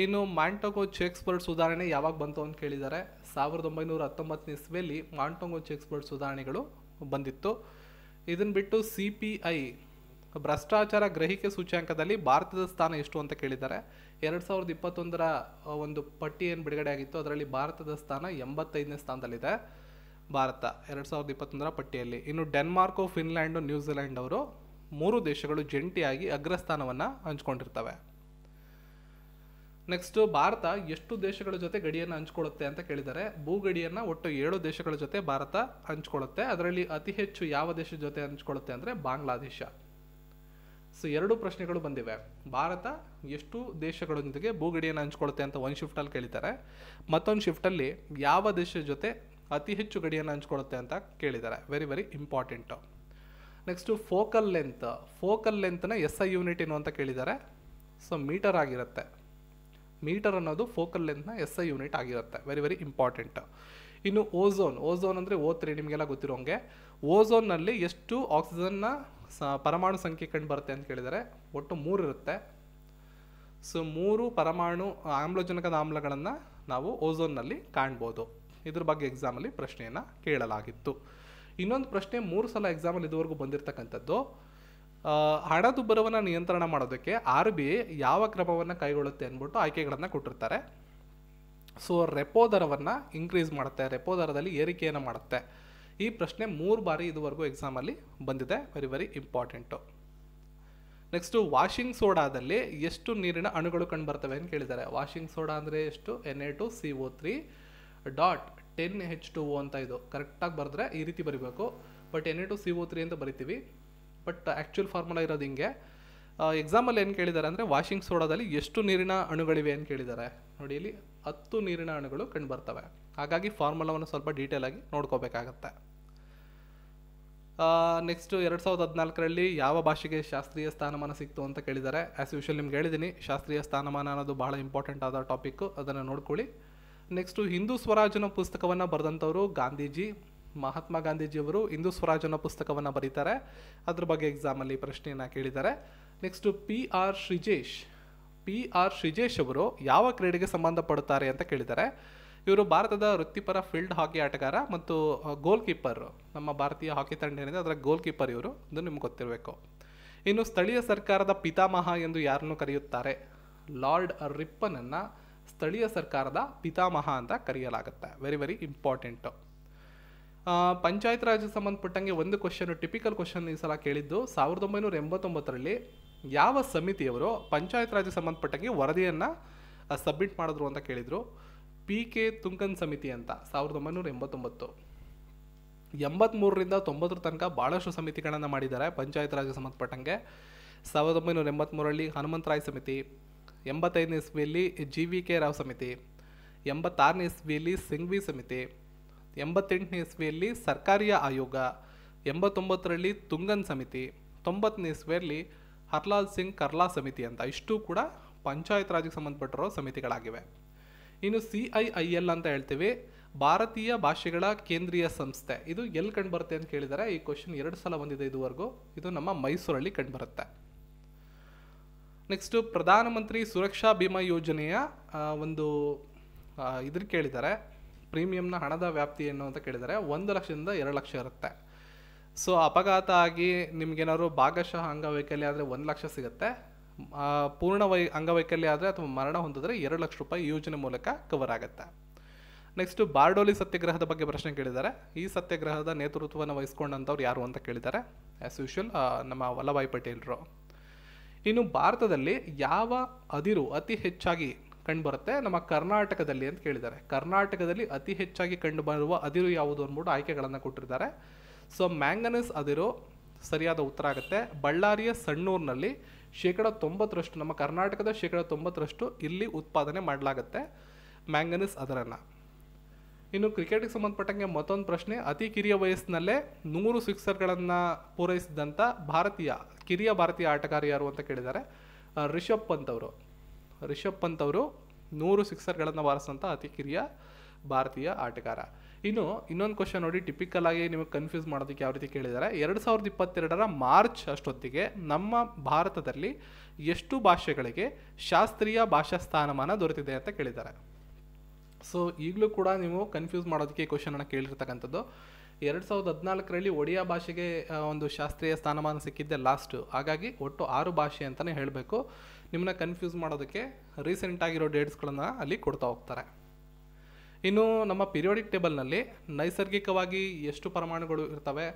ಇನ್ನು ಮಾಂಟೊಗೊ ಚೆಕ್ಸ್ಬರ್ಡ್ ಸುಧಾರಣೆ ಯಾವಾಗ ಬಂತು ಅಂತ ಕೇಳಿದ್ದಾರೆ. 1919ನೇ ಇಸ್ವಿಯಲ್ಲಿ ಮಾಂಟೊಗೊ ಚೆಕ್ಸ್ಬರ್ಡ್ ಸುಧಾರಣೆಗಳು ಬಂದಿತ್ತು. ಇದನ್ನು ಬಿಟ್ಟು CPI ಭ್ರಷ್ಟಾಚಾರ ಗ್ರಹಿಕೆ ಸೂಚ್ಯಾಂಕದಲ್ಲಿ ಭಾರತದ ಸ್ಥಾನ ಎಷ್ಟು ಅಂತ ಕೇಳಿದ್ದಾರೆ. 2021ರ ಒಂದು ಪಟ್ಟಿ ಏನು ಬಿಡುಗಡೆ ಆಗಿತ್ತು, ಅದರಲ್ಲಿ ಭಾರತದ ಸ್ಥಾನ 85ನೇ ಸ್ಥಾನದಲ್ಲಿದೆ ಭಾರತ 2021ರ ಪಟ್ಟಿಯಲ್ಲಿ. ಇನ್ನು ಡೆನ್ಮಾರ್ಕು, ಫಿನ್ಲ್ಯಾಂಡು, ನ್ಯೂಜಿಲೆಂಡ್ ಅವರು 3 ದೇಶಗಳು ಜಂಟಿಯಾಗಿ ಅಗ್ರಸ್ಥಾನವನ್ನು ಹಂಚ್ಕೊಂಡಿರ್ತವೆ. ನೆಕ್ಸ್ಟು ಭಾರತ ಎಷ್ಟು ದೇಶಗಳ ಜೊತೆ ಗಡಿಯನ್ನು ಹಂಚ್ಕೊಳ್ಳುತ್ತೆ ಅಂತ ಕೇಳಿದ್ದಾರೆ. ಭೂಗಡಿಯನ್ನು ಒಟ್ಟು 7 ದೇಶಗಳ ಜೊತೆ ಭಾರತ ಹಂಚ್ಕೊಳ್ಳುತ್ತೆ. ಅದರಲ್ಲಿ ಅತಿ ಹೆಚ್ಚು ಯಾವ ದೇಶದ ಜೊತೆ ಹಂಚ್ಕೊಳ್ಳುತ್ತೆ ಅಂದರೆ ಬಾಂಗ್ಲಾದೇಶ. ಸೊ 2 ಪ್ರಶ್ನೆಗಳು ಬಂದಿವೆ. ಭಾರತ ಎಷ್ಟು ದೇಶಗಳೊಂದಿಗೆ ಭೂಗಡಿಯನ್ನು ಹಂಚ್ಕೊಳ್ಳುತ್ತೆ ಅಂತ ಒಂದು ಶಿಫ್ಟಲ್ಲಿ ಕೇಳಿದ್ದಾರೆ. ಮತ್ತೊಂದು ಶಿಫ್ಟಲ್ಲಿ ಯಾವ ದೇಶದ ಜೊತೆ ಅತಿ ಹೆಚ್ಚು ಗಡಿಯನ್ನು ಹಂಚ್ಕೊಳ್ಳುತ್ತೆ ಅಂತ ಕೇಳಿದ್ದಾರೆ. Very very important. Next focal ಲೆಂತ್ನ SI ಯೂನಿಟ್ ಏನು ಅಂತ ಕೇಳಿದ್ದಾರೆ. ಸೊ ಮೀಟರ್ ಆಗಿರುತ್ತೆ. ಮೀಟರ್ ಅನ್ನೋದು ಫೋಕಲ್ ಲೆಂತ್ನ SI ಯೂನಿಟ್ ಆಗಿರುತ್ತೆ. Very very important. ಇನ್ನು ಓಝೋನ್ ಅಂದರೆ O3 ನಿಮಗೆಲ್ಲ ಗೊತ್ತಿರೋಂಗೆ. ಓಝೋನ್ನಲ್ಲಿ ಎಷ್ಟು ಆಕ್ಸಿಜನ್ನ ಪರಮಾಣು ಸಂಖ್ಯೆ ಕಂಡು ಬರುತ್ತೆ ಅಂತ ಕೇಳಿದರೆ ಒಟ್ಟು 3 ಇರುತ್ತೆ. ಸೊ 3 ಪರಮಾಣು ಆಮ್ಲಜನಕದ ಆಮ್ಲಗಳನ್ನು ನಾವು ಓಝೋನ್ನಲ್ಲಿ ಕಾಣ್ಬೋದು. ಇದ್ರ ಬಗ್ಗೆ ಎಕ್ಸಾಮಲ್ಲಿ ಪ್ರಶ್ನೆಯನ್ನು ಕೇಳಲಾಗಿತ್ತು. ಇನ್ನೊಂದು ಪ್ರಶ್ನೆ 3 ಸಲ ಎಕ್ಸಾಮಲ್ಲಿ ಇದುವರೆಗೂ ಬಂದಿರತಕ್ಕಂಥದ್ದು, ಹಣದುಬ್ಬರವನ್ನು ನಿಯಂತ್ರಣ ಮಾಡೋದಕ್ಕೆ RBI ಯಾವ ಕ್ರಮವನ್ನು ಕೈಗೊಳ್ಳುತ್ತೆ ಅಂದ್ಬಿಟ್ಟು ಆಯ್ಕೆಗಳನ್ನು ಕೊಟ್ಟಿರ್ತಾರೆ. ಸೊ ರೆಪೋ ದರವನ್ನು ಇನ್ಕ್ರೀಸ್ ಮಾಡುತ್ತೆ, ರೆಪೋ ದರದಲ್ಲಿ ಏರಿಕೆಯನ್ನು ಮಾಡುತ್ತೆ. ಈ ಪ್ರಶ್ನೆ 3 ಬಾರಿ ಇದುವರೆಗೂ ಎಕ್ಸಾಮಲ್ಲಿ ಬಂದಿದೆ. Very very important. Next washing ಸೋಡಾದಲ್ಲಿ ಎಷ್ಟು ನೀರಿನ ಅಣುಗಳು ಕಂಡುಬರ್ತವೆ ಅಂತ ಕೇಳಿದ್ದಾರೆ. ವಾಷಿಂಗ್ ಸೋಡಾ ಅಂದರೆ ಎಷ್ಟು? Na2CO3 .10H2O ಅಂತ. ಇದು ಕರೆಕ್ಟಾಗಿ ಬರೆದ್ರೆ ಈ ರೀತಿ ಬರಿಬೇಕು. ಬಟ್ Na2CO3 ಅಂತ ಬರಿತೀವಿ. ಬಟ್ ಆ್ಯಕ್ಚುಯಲ್ ಫಾರ್ಮುಲಾ ಇರೋದು ಹಿಂಗೆ. ಎಕ್ಸಾಮಲ್ಲಿ ಏನು ಕೇಳಿದ್ದಾರೆ ಅಂದರೆ ವಾಷಿಂಗ್ ಸೋಡಾದಲ್ಲಿ ಎಷ್ಟು ನೀರಿನ ಅಣುಗಳಿವೆ ಅಂತ ಕೇಳಿದ್ದಾರೆ. ನೋಡಿ, ಇಲ್ಲಿ 10 ನೀರಿನ ಅಣುಗಳು ಕಂಡುಬರ್ತವೆ. ಹಾಗಾಗಿ ಫಾರ್ಮುಲಾವನ್ನು ಸ್ವಲ್ಪ ಡೀಟೇಲಾಗಿ ನೋಡ್ಕೋಬೇಕಾಗತ್ತೆ. ನೆಕ್ಸ್ಟು 2014ರಲ್ಲಿ ಯಾವ ಭಾಷೆಗೆ ಶಾಸ್ತ್ರೀಯ ಸ್ಥಾನಮಾನ ಸಿಕ್ತು ಅಂತ ಕೇಳಿದ್ದಾರೆ. ಆ್ಯಸ್ ಯೂಶುವಲ್ ನಿಮ್ಗೆ ಹೇಳಿದ್ದೀನಿ, ಶಾಸ್ತ್ರೀಯ ಸ್ಥಾನಮಾನ ಅನ್ನೋದು ಬಹಳ ಇಂಪಾರ್ಟೆಂಟ್ ಆದ ಟಾಪಿಕ್ಕು, ಅದನ್ನು ನೋಡ್ಕೊಳ್ಳಿ. ನೆಕ್ಸ್ಟು ಹಿಂದೂ ಸ್ವರಾಜ್ ಅನ್ನೋ ಪುಸ್ತಕವನ್ನು ಬರೆದಂಥವರು ಗಾಂಧೀಜಿ. ಮಹಾತ್ಮ ಗಾಂಧೀಜಿಯವರು ಹಿಂದೂ ಸ್ವರಾಜ್ ಅನ್ನೋ ಪುಸ್ತಕವನ್ನು ಬರೀತಾರೆ. ಅದ್ರ ಬಗ್ಗೆ ಎಕ್ಸಾಮಲ್ಲಿ ಪ್ರಶ್ನೆಯನ್ನು ಕೇಳಿದ್ದಾರೆ. ನೆಕ್ಸ್ಟು PR ಶ್ರೀಜೇಶ್ ಅವರು ಯಾವ ಕ್ರೀಡೆಗೆ ಸಂಬಂಧಪಡುತ್ತಾರೆ ಅಂತ ಕೇಳಿದ್ದಾರೆ. ಇವರು ಭಾರತದ ವೃತ್ತಿಪರ ಫೀಲ್ಡ್ ಹಾಕಿ ಆಟಗಾರ ಮತ್ತು ಗೋಲ್ ಕೀಪರ್. ನಮ್ಮ ಭಾರತೀಯ ಹಾಕಿ ತಂಡ ಏನಿದೆ ಅದರ ಗೋಲ್ ಕೀಪರ್ ಇವರು, ಇದು ನಿಮ್ಗೆ ಗೊತ್ತಿರಬೇಕು. ಇನ್ನು ಸ್ಥಳೀಯ ಸರ್ಕಾರದ ಪಿತಾಮಹ ಎಂದು ಯಾರನ್ನು ಕರೆಯುತ್ತಾರೆ? ಲಾರ್ಡ್ ರಿಪ್ಪನನ್ನು ಸ್ಥಳೀಯ ಸರ್ಕಾರದ ಪಿತಾಮಹ ಅಂತ ಕರೆಯಲಾಗುತ್ತೆ. Very very important. Panchayat Raj ಸಂಬಂಧಪಟ್ಟಂಗೆ ಒಂದು ಕ್ವಶನ್, ಟಿಪಿಕಲ್ ಕ್ವಶನ್ ಈ ಸಲ ಕೇಳಿದ್ದು, 1989ರಲ್ಲಿ ಯಾವ ಸಮಿತಿಯವರು ಪಂಚಾಯತ್ ರಾಜ್ ಸಂಬಂಧಪಟ್ಟಂಗೆ ವರದಿಯನ್ನು ಸಬ್ಮಿಟ್ ಮಾಡಿದ್ರು ಅಂತ ಕೇಳಿದರು. PK ತುಂಗನ್ ಸಮಿತಿ ಅಂತ. 1989. 83ರಿಂದ 90 ತನಕ ಭಾಳಷ್ಟು ಸಮಿತಿಗಳನ್ನು ಮಾಡಿದ್ದಾರೆ ಪಂಚಾಯತ್ ರಾಜ್ ಸಂಬಂಧಪಟ್ಟಂಗೆ. 1983ರಲ್ಲಿ ಹನುಮಂತರಾಯ್ ಸಮಿತಿ, 85ನೇ ಇಸ್ವಿಯಲ್ಲಿ GVK ರಾವ್ ಸಮಿತಿ, 86ನೇ ಇಸ್ವಿಯಲ್ಲಿ ಸಿಂಘ್ವಿ ಸಮಿತಿ, 88ನೇ ಇಸ್ವಿಯಲ್ಲಿ ಸರ್ಕಾರಿಯ ಆಯೋಗ, 89ರಲ್ಲಿ ತುಂಗನ್ ಸಮಿತಿ, 90ನೇ ಇಸ್ವಿಯಲ್ಲಿ ಹರ್ಲಾಲ್ ಸಿಂಗ್ ಕರ್ಲಾ ಸಮಿತಿ ಅಂತ. ಇಷ್ಟು ಕೂಡ ಪಂಚಾಯತ್ ರಾಜ್ಗೆ ಸಂಬಂಧಪಟ್ಟಿರೋ ಸಮಿತಿಗಳಾಗಿವೆ. ಇನ್ನು CIIL ಅಂತ ಹೇಳ್ತೀವಿ, ಭಾರತೀಯ ಭಾಷೆಗಳ ಕೇಂದ್ರೀಯ ಸಂಸ್ಥೆ. ಇದು ಎಲ್ಲಿ ಕಂಡುಬರುತ್ತೆ ಅಂತ ಕೇಳಿದರೆ, ಈ ಕ್ವಶನ್ 2 ಸಲ ಬಂದಿದೆ ಇದುವರೆಗೂ. ಇದು ನಮ್ಮ ಮೈಸೂರಲ್ಲಿ ಕಂಡುಬರುತ್ತೆ. ನೆಕ್ಸ್ಟು ಪ್ರಧಾನಮಂತ್ರಿ ಸುರಕ್ಷಾ ಬಿಮಾ ಯೋಜನೆಯ ಒಂದು ಇದ್ರ ಕೇಳಿದ್ದಾರೆ, ಪ್ರೀಮಿಯಂನ ಹಣದ ವ್ಯಾಪ್ತಿ ಏನು ಅಂತ ಕೇಳಿದ್ದಾರೆ. 1 ಲಕ್ಷದಿಂದ 2 ಲಕ್ಷ ಇರುತ್ತೆ. ಸೊ ಅಪಘಾತ ಆಗಿ ನಿಮ್ಗೇನಾದ್ರು ಭಾಗಶಃ ಅಂಗವೈಕಲ್ಯ ಆದರೆ 1 ಲಕ್ಷ ಸಿಗುತ್ತೆ. ಪೂರ್ಣ ಅಂಗವೈಕಲ್ಯ ಆದರೆ ಅಥವಾ ಮರಣ ಹೊಂದಿದ್ರೆ 2 ಲಕ್ಷ ರೂಪಾಯಿ ಯೋಜನೆ ಮೂಲಕ ಕವರ್ ಆಗುತ್ತೆ. ನೆಕ್ಸ್ಟು ಬಾರ್ಡೋಲಿ ಸತ್ಯಾಗ್ರಹದ ಬಗ್ಗೆ ಪ್ರಶ್ನೆ ಕೇಳಿದ್ದಾರೆ. ಈ ಸತ್ಯಾಗ್ರಹದ ನೇತೃತ್ವವನ್ನು ವಹಿಸ್ಕೊಂಡಂಥವ್ರು ಯಾರು ಅಂತ ಕೇಳಿದ್ದಾರೆ. ಆ್ಯಸ್ ಯೂಶುವಲ್ ನಮ್ಮ ವಲ್ಲಭಾಯ್ ಪಟೇಲ್ರು. ಇನ್ನು ಭಾರತದಲ್ಲಿ ಯಾವ ಅದಿರು ಅತಿ ಹೆಚ್ಚಾಗಿ ಕಂಡುಬರುತ್ತೆ? ನಮ್ಮ ಕರ್ನಾಟಕದಲ್ಲಿ ಅಂತ ಕೇಳಿದ್ದಾರೆ. ಕರ್ನಾಟಕದಲ್ಲಿ ಅತಿ ಹೆಚ್ಚಾಗಿ ಕಂಡುಬರುವ ಅದಿರು ಯಾವುದು ಅಂದ್ಬಿಟ್ಟು ಆಯ್ಕೆಗಳನ್ನು ಕೊಟ್ಟಿದ್ದಾರೆ. ಸೊ ಮ್ಯಾಂಗನೀಸ್ ಅದಿರು ಸರಿಯಾದ ಉತ್ತರ ಆಗುತ್ತೆ. ಬಳ್ಳಾರಿಯ ಸಣ್ಣೂರಿನಲ್ಲಿ 90%, ನಮ್ಮ ಕರ್ನಾಟಕದ 90% ಇಲ್ಲಿ ಉತ್ಪಾದನೆ ಮಾಡಲಾಗುತ್ತೆ ಮ್ಯಾಂಗನೀಸ್ ಅದರನ್ನು. ಇನ್ನು ಕ್ರಿಕೆಟ್ಗೆ ಸಂಬಂಧಪಟ್ಟಂಗೆ ಮತ್ತೊಂದು ಪ್ರಶ್ನೆ, ಅತಿ ಕಿರಿಯ ವಯಸ್ಸಿನಲ್ಲೇ 100 ಸಿಕ್ಸರ್ಗಳನ್ನು ಪೂರೈಸಿದಂಥ ಕಿರಿಯ ಭಾರತೀಯ ಆಟಗಾರ ಯಾರು ಅಂತ ಕೇಳಿದ್ದಾರೆ. ರಿಷಬ್ ಪಂತ್ ಅವರು 100 ಸಿಕ್ಸರ್ಗಳನ್ನು ಬಾರಿಸಿದಂಥ ಅತಿ ಕಿರಿಯ ಭಾರತೀಯ ಆಟಗಾರ. ಇನ್ನು ಇನ್ನೊಂದು ಕ್ವಶನ್ ನೋಡಿ, ಟಿಪಿಕಲ್ ಆಗಿ ನಿಮಗೆ ಕನ್ಫ್ಯೂಸ್ ಮಾಡೋದಕ್ಕೆ ಯಾವ ರೀತಿ ಕೇಳಿದ್ದಾರೆ. 2022ರ ಮಾರ್ಚ್ ಅಷ್ಟೊತ್ತಿಗೆ ನಮ್ಮ ಭಾರತದಲ್ಲಿ ಎಷ್ಟು ಭಾಷೆಗಳಿಗೆ ಶಾಸ್ತ್ರೀಯ ಭಾಷಾ ಸ್ಥಾನಮಾನ ದೊರೆತಿದೆ ಅಂತ ಕೇಳಿದ್ದಾರೆ. ಸೊ ಈಗಲೂ ಕೂಡ ನೀವು ಕನ್ಫ್ಯೂಸ್ ಮಾಡೋದಕ್ಕೆ ಈ ಕ್ವಶನನ್ನು ಕೇಳಿರ್ತಕ್ಕಂಥದ್ದು. 2014ರಲ್ಲಿ ಒಡಿಯಾ ಭಾಷೆಗೆ ಒಂದು ಶಾಸ್ತ್ರೀಯ ಸ್ಥಾನಮಾನ ಸಿಕ್ಕಿದ್ದೆ ಲಾಸ್ಟು. ಹಾಗಾಗಿ ಒಟ್ಟು 6 ಭಾಷೆ ಅಂತಲೇ ಹೇಳಬೇಕು. ನಿಮ್ಮನ್ನ ಕನ್ಫ್ಯೂಸ್ ಮಾಡೋದಕ್ಕೆ ರೀಸೆಂಟಾಗಿರೋ ಡೇಟ್ಸ್ಗಳನ್ನು ಅಲ್ಲಿ ಕೊಡ್ತಾ ಹೋಗ್ತಾರೆ. ಇನ್ನು ನಮ್ಮ ಪಿರಿಯೋಡಿಕ್ ಟೇಬಲ್ನಲ್ಲಿ ನೈಸರ್ಗಿಕವಾಗಿ ಎಷ್ಟು ಪರಮಾಣುಗಳು ಇರ್ತವೆ,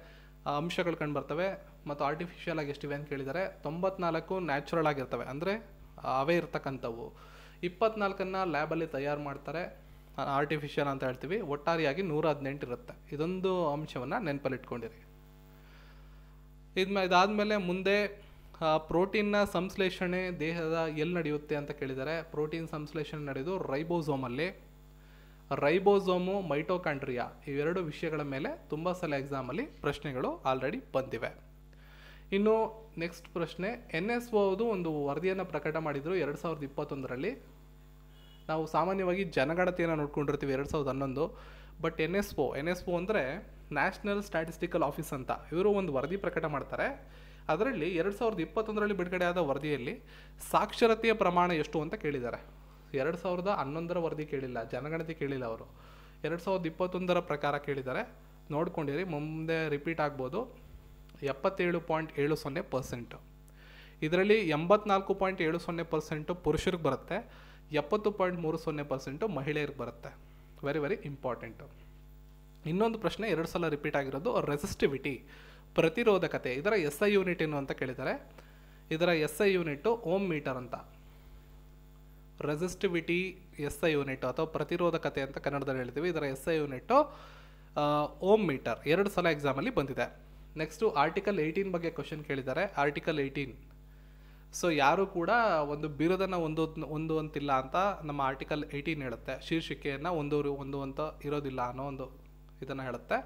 ಅಂಶಗಳು ಕಂಡು ಬರ್ತವೆ ಮತ್ತು ಆರ್ಟಿಫಿಷಿಯಲ್ ಆಗಿ ಎಷ್ಟಿವೆ ಅಂತ ಕೇಳಿದ್ದಾರೆ. 94 ನ್ಯಾಚುರಲ್ ಆಗಿರ್ತವೆ, ಅಂದರೆ ಅವೇ ಇರ್ತಕ್ಕಂಥವು. 24ನ್ನು ಲ್ಯಾಬಲ್ಲಿ ತಯಾರು ಮಾಡ್ತಾರೆ, ಆರ್ಟಿಫಿಷಿಯಲ್ ಅಂತ ಹೇಳ್ತೀವಿ. ಒಟ್ಟಾರೆಯಾಗಿ 118 ಇರುತ್ತೆ. ಇದೊಂದು ಅಂಶವನ್ನು ನೆನಪಲ್ಲಿಟ್ಕೊಂಡಿರಿ. ಇದಾದಮೇಲೆ ಮುಂದೆ ಪ್ರೋಟೀನ್ನ ಸಂಶ್ಲೇಷಣೆ ದೇಹದ ಎಲ್ಲಿ ನಡೆಯುತ್ತೆ ಅಂತ ಕೇಳಿದ್ದಾರೆ. ಪ್ರೋಟೀನ್ ಸಂಶ್ಲೇಷಣೆ ನಡೆಯೋದು ರೈಬೋಸೋಮಲ್ಲಿ. ರೈಬೋಸೋಮು, ಮೈಟೋಕಾಂಡ್ರಿಯಾ ಇವೆರಡು ವಿಷಯಗಳ ಮೇಲೆ ತುಂಬ ಸಲ ಎಕ್ಸಾಮಲ್ಲಿ ಪ್ರಶ್ನೆಗಳು ಆಲ್ರೆಡಿ ಬಂದಿವೆ. ಇನ್ನು ನೆಕ್ಸ್ಟ್ ಪ್ರಶ್ನೆ, NSO ಒಂದು ವರದಿಯನ್ನು ಪ್ರಕಟ ಮಾಡಿದರು 2021ರಲ್ಲಿ. ನಾವು ಸಾಮಾನ್ಯವಾಗಿ ಜನಗಣತಿಯನ್ನು ನೋಡ್ಕೊಂಡಿರ್ತೀವಿ 2011, ಬಟ್ ಎನ್ ಎಸ್ ಒ ಅಂದರೆ ನ್ಯಾಷನಲ್ ಸ್ಟ್ಯಾಟಿಸ್ಟಿಕಲ್ ಆಫೀಸ್ ಅಂತ, ಇವರು ಒಂದು ವರದಿ ಪ್ರಕಟ ಮಾಡ್ತಾರೆ. ಅದರಲ್ಲಿ 2021ರಲ್ಲಿ ಬಿಡುಗಡೆಯಾದ ವರದಿಯಲ್ಲಿ ಸಾಕ್ಷರತೆಯ ಪ್ರಮಾಣ ಎಷ್ಟು ಅಂತ ಕೇಳಿದ್ದಾರೆ. 2011ರ ವರದಿ ಕೇಳಿಲ್ಲ, ಜನಗಣತಿ ಕೇಳಿಲ್ಲ ಅವರು, 2021ರ ಪ್ರಕಾರ ಕೇಳಿದ್ದಾರೆ. ನೋಡ್ಕೊಂಡಿರಿ, ಮುಂದೆ ರಿಪೀಟ್ ಆಗ್ಬೋದು. 77.70%. ಇದರಲ್ಲಿ 84.70% ಪುರುಷರಿಗೆ ಬರುತ್ತೆ, 70.30% ಮಹಿಳೆಯರಿಗೆ ಬರುತ್ತೆ. Very very important. ಇನ್ನೊಂದು ಪ್ರಶ್ನೆ 2 ಸಲ ರಿಪೀಟ್ ಆಗಿರೋದು ರೆಸಿಸ್ಟಿವಿಟಿ, ಪ್ರತಿರೋಧಕತೆ. ಇದರ SI ಯೂನಿಟ್ ಏನು ಅಂತ ಕೇಳಿದ್ದಾರೆ. ಇದರ SI ಯೂನಿಟ್ಟು ಓಮ್ ಮೀಟರ್ ಅಂತ. ರೆಸಿಸ್ಟಿವಿಟಿ SI ಯೂನಿಟ್ ಅಥವಾ ಪ್ರತಿರೋಧಕತೆ ಅಂತ ಕನ್ನಡದಲ್ಲಿ ಹೇಳ್ತೀವಿ. ಇದರ SI ಯೂನಿಟ್ಟು ಓಮ್ ಮೀಟರ್. 2 ಸಲ ಎಕ್ಸಾಮಲ್ಲಿ ಬಂದಿದೆ. ನೆಕ್ಸ್ಟು ಆರ್ಟಿಕಲ್ 18 ಬಗ್ಗೆ ಕ್ವಶನ್ ಕೇಳಿದ್ದಾರೆ. ಆರ್ಟಿಕಲ್ 18, ಸೊ ಯಾರು ಕೂಡ ಒಂದು ಬಿರುದನ್ನು ಹೊಂದುವಂತಿಲ್ಲ ಅಂತ ನಮ್ಮ ಆರ್ಟಿಕಲ್ 18 ಹೇಳುತ್ತೆ. ಶೀರ್ಷಿಕೆಯನ್ನು ಒಂದು ಅಂತ ಇರೋದಿಲ್ಲ ಅನ್ನೋ ಒಂದು ಇದನ್ನು ಹೇಳುತ್ತೆ.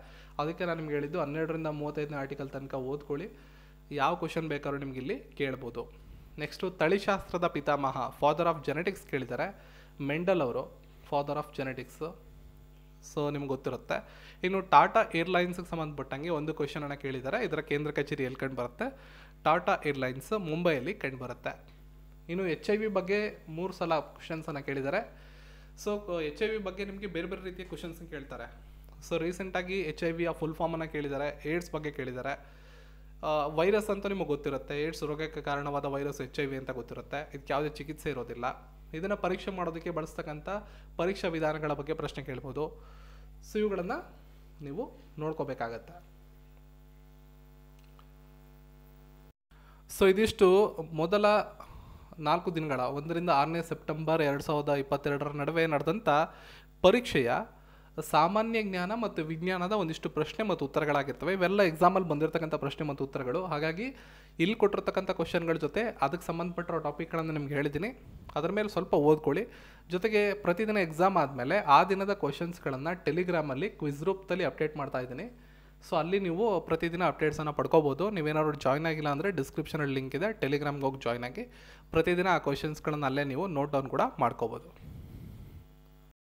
ಅದಕ್ಕೆ ನಾನು ನಿಮ್ಗೆ ಹೇಳಿದ್ದು 12ರಿಂದ 35ನೇ ಆರ್ಟಿಕಲ್ ತನಕ ಓದ್ಕೊಳ್ಳಿ, ಯಾವ ಕ್ವಶನ್ ಬೇಕಾದ್ರೂ ನಿಮ್ಗೆ ಇಲ್ಲಿ ಕೇಳ್ಬೋದು. ನೆಕ್ಸ್ಟು ತಳಿಶಾಸ್ತ್ರದ ಪಿತಾಮಹ, ಫಾದರ್ ಆಫ್ ಜೆನೆಟಿಕ್ಸ್ ಕೇಳಿದ್ದಾರೆ. ಮೆಂಡಲ್ ಅವರು ಫಾದರ್ ಆಫ್ ಜೆನೆಟಿಕ್ಸು, ಸೊ ನಿಮ್ಗೆ ಗೊತ್ತಿರುತ್ತೆ. ಇನ್ನು ಟಾಟಾ ಏರ್ಲೈನ್ಸ್ಗೆ ಸಂಬಂಧಪಟ್ಟಂಗೆ ಒಂದು ಕ್ವಶನನ್ನು ಕೇಳಿದ್ದಾರೆ. ಇದರ ಕೇಂದ್ರ ಕಚೇರಿ ಎಲ್ಲಿ ಕಂಡು ಬರುತ್ತೆ? ಟಾಟಾ ಏರ್ಲೈನ್ಸ್ ಮುಂಬೈಯಲ್ಲಿ ಕಂಡು ಬರುತ್ತೆ. ಇನ್ನು HIV ಬಗ್ಗೆ 3 ಸಲ ಕ್ವಶನ್ಸನ್ನು ಕೇಳಿದ್ದಾರೆ. ಸೊ HIV ಬಗ್ಗೆ ನಿಮಗೆ ಬೇರೆ ಬೇರೆ ರೀತಿಯ ಕ್ವಶನ್ಸ್ ಕೇಳ್ತಾರೆ. ಸೊ ರೀಸೆಂಟಾಗಿ HIV ಫುಲ್ ಫಾರ್ಮನ್ನು ಕೇಳಿದ್ದಾರೆ, ಏಡ್ಸ್ ಬಗ್ಗೆ ಕೇಳಿದ್ದಾರೆ. ವೈರಸ್ ಅಂತ ನಿಮಗೆ ಗೊತ್ತಿರುತ್ತೆ, ಏಡ್ಸ್ ರೋಗಕ್ಕೆ ಕಾರಣವಾದ ವೈರಸ್ HIV ಅಂತ ಗೊತ್ತಿರುತ್ತೆ. ಇದಕ್ಕೆ ಯಾವುದೇ ಚಿಕಿತ್ಸೆ ಇರೋದಿಲ್ಲ. ಇದನ್ನು ಪರೀಕ್ಷೆ ಮಾಡೋದಕ್ಕೆ ಬಳಸ್ತಕ್ಕಂಥ ಪರೀಕ್ಷಾ ವಿಧಾನಗಳ ಬಗ್ಗೆ ಪ್ರಶ್ನೆ ಕೇಳ್ಬೋದು. ಸೊ ಇವುಗಳನ್ನು ನೀವು ನೋಡ್ಕೋಬೇಕಾಗತ್ತೆ. ಸೊ ಇದಿಷ್ಟು ಮೊದಲ 4 ದಿನಗಳ 1ರಿಂದ 6ನೇ ಸೆಪ್ಟೆಂಬರ್ 2022ರ ನಡುವೆ ನಡೆದಂಥ ಪರೀಕ್ಷೆಯ ಸಾಮಾನ್ಯ ಜ್ಞಾನ ಮತ್ತು ವಿಜ್ಞಾನದ ಒಂದಿಷ್ಟು ಪ್ರಶ್ನೆ ಮತ್ತು ಉತ್ತರಗಳಾಗಿರ್ತವೆ. ಇವೆಲ್ಲ ಎಕ್ಸಾಮಲ್ಲಿ ಬಂದಿರತಕ್ಕಂಥ ಪ್ರಶ್ನೆ ಮತ್ತು ಉತ್ತರಗಳು. ಹಾಗಾಗಿ ಇಲ್ಲಿ ಕೊಟ್ಟಿರ್ತಕ್ಕಂಥ ಕ್ವಶನ್ಗಳ ಜೊತೆ ಅದಕ್ಕೆ ಸಂಬಂಧಪಟ್ಟಿರೋ ಟಾಪಿಕ್ಗಳನ್ನು ನಿಮ್ಗೆ ಹೇಳಿದ್ದೀನಿ, ಅದರ ಮೇಲೆ ಸ್ವಲ್ಪ ಓದ್ಕೊಳ್ಳಿ. ಜೊತೆಗೆ ಪ್ರತಿದಿನ ಎಕ್ಸಾಮ್ ಆದಮೇಲೆ ಆ ದಿನದ ಕ್ವಶನ್ಸ್ಗಳನ್ನು ಟೆಲಿಗ್ರಾಮಲ್ಲಿ ಕ್ವಿಜ್ ರೂಪದಲ್ಲಿ ಅಪ್ಡೇಟ್ ಮಾಡ್ತಾ ಇದ್ದೀನಿ. ಸೊ ಅಲ್ಲಿ ನೀವು ಪ್ರತಿದಿನ ಅಪ್ಡೇಟ್ಸನ್ನು ಪಡ್ಕೋಬೋದು. ನೀವೇನಾದ್ರು ಜಾಯ್ನ್ ಆಗಿಲ್ಲ ಅಂದರೆ ಡಿಸ್ಕ್ರಿಪ್ಷನಲ್ಲಿ ಲಿಂಕ್ ಇದೆ, ಟೆಲಿಗ್ರಾಮ್ಗೆ ಹೋಗಿ ಜಾಯ್ನ್ ಆಗಿ ಪ್ರತಿದಿನ ಆ ಕ್ವಶನ್ಸ್ಗಳನ್ನು ಅಲ್ಲೇ ನೀವು ನೋಟ್ ಡೌನ್ ಕೂಡ ಮಾಡ್ಕೋಬೋದು.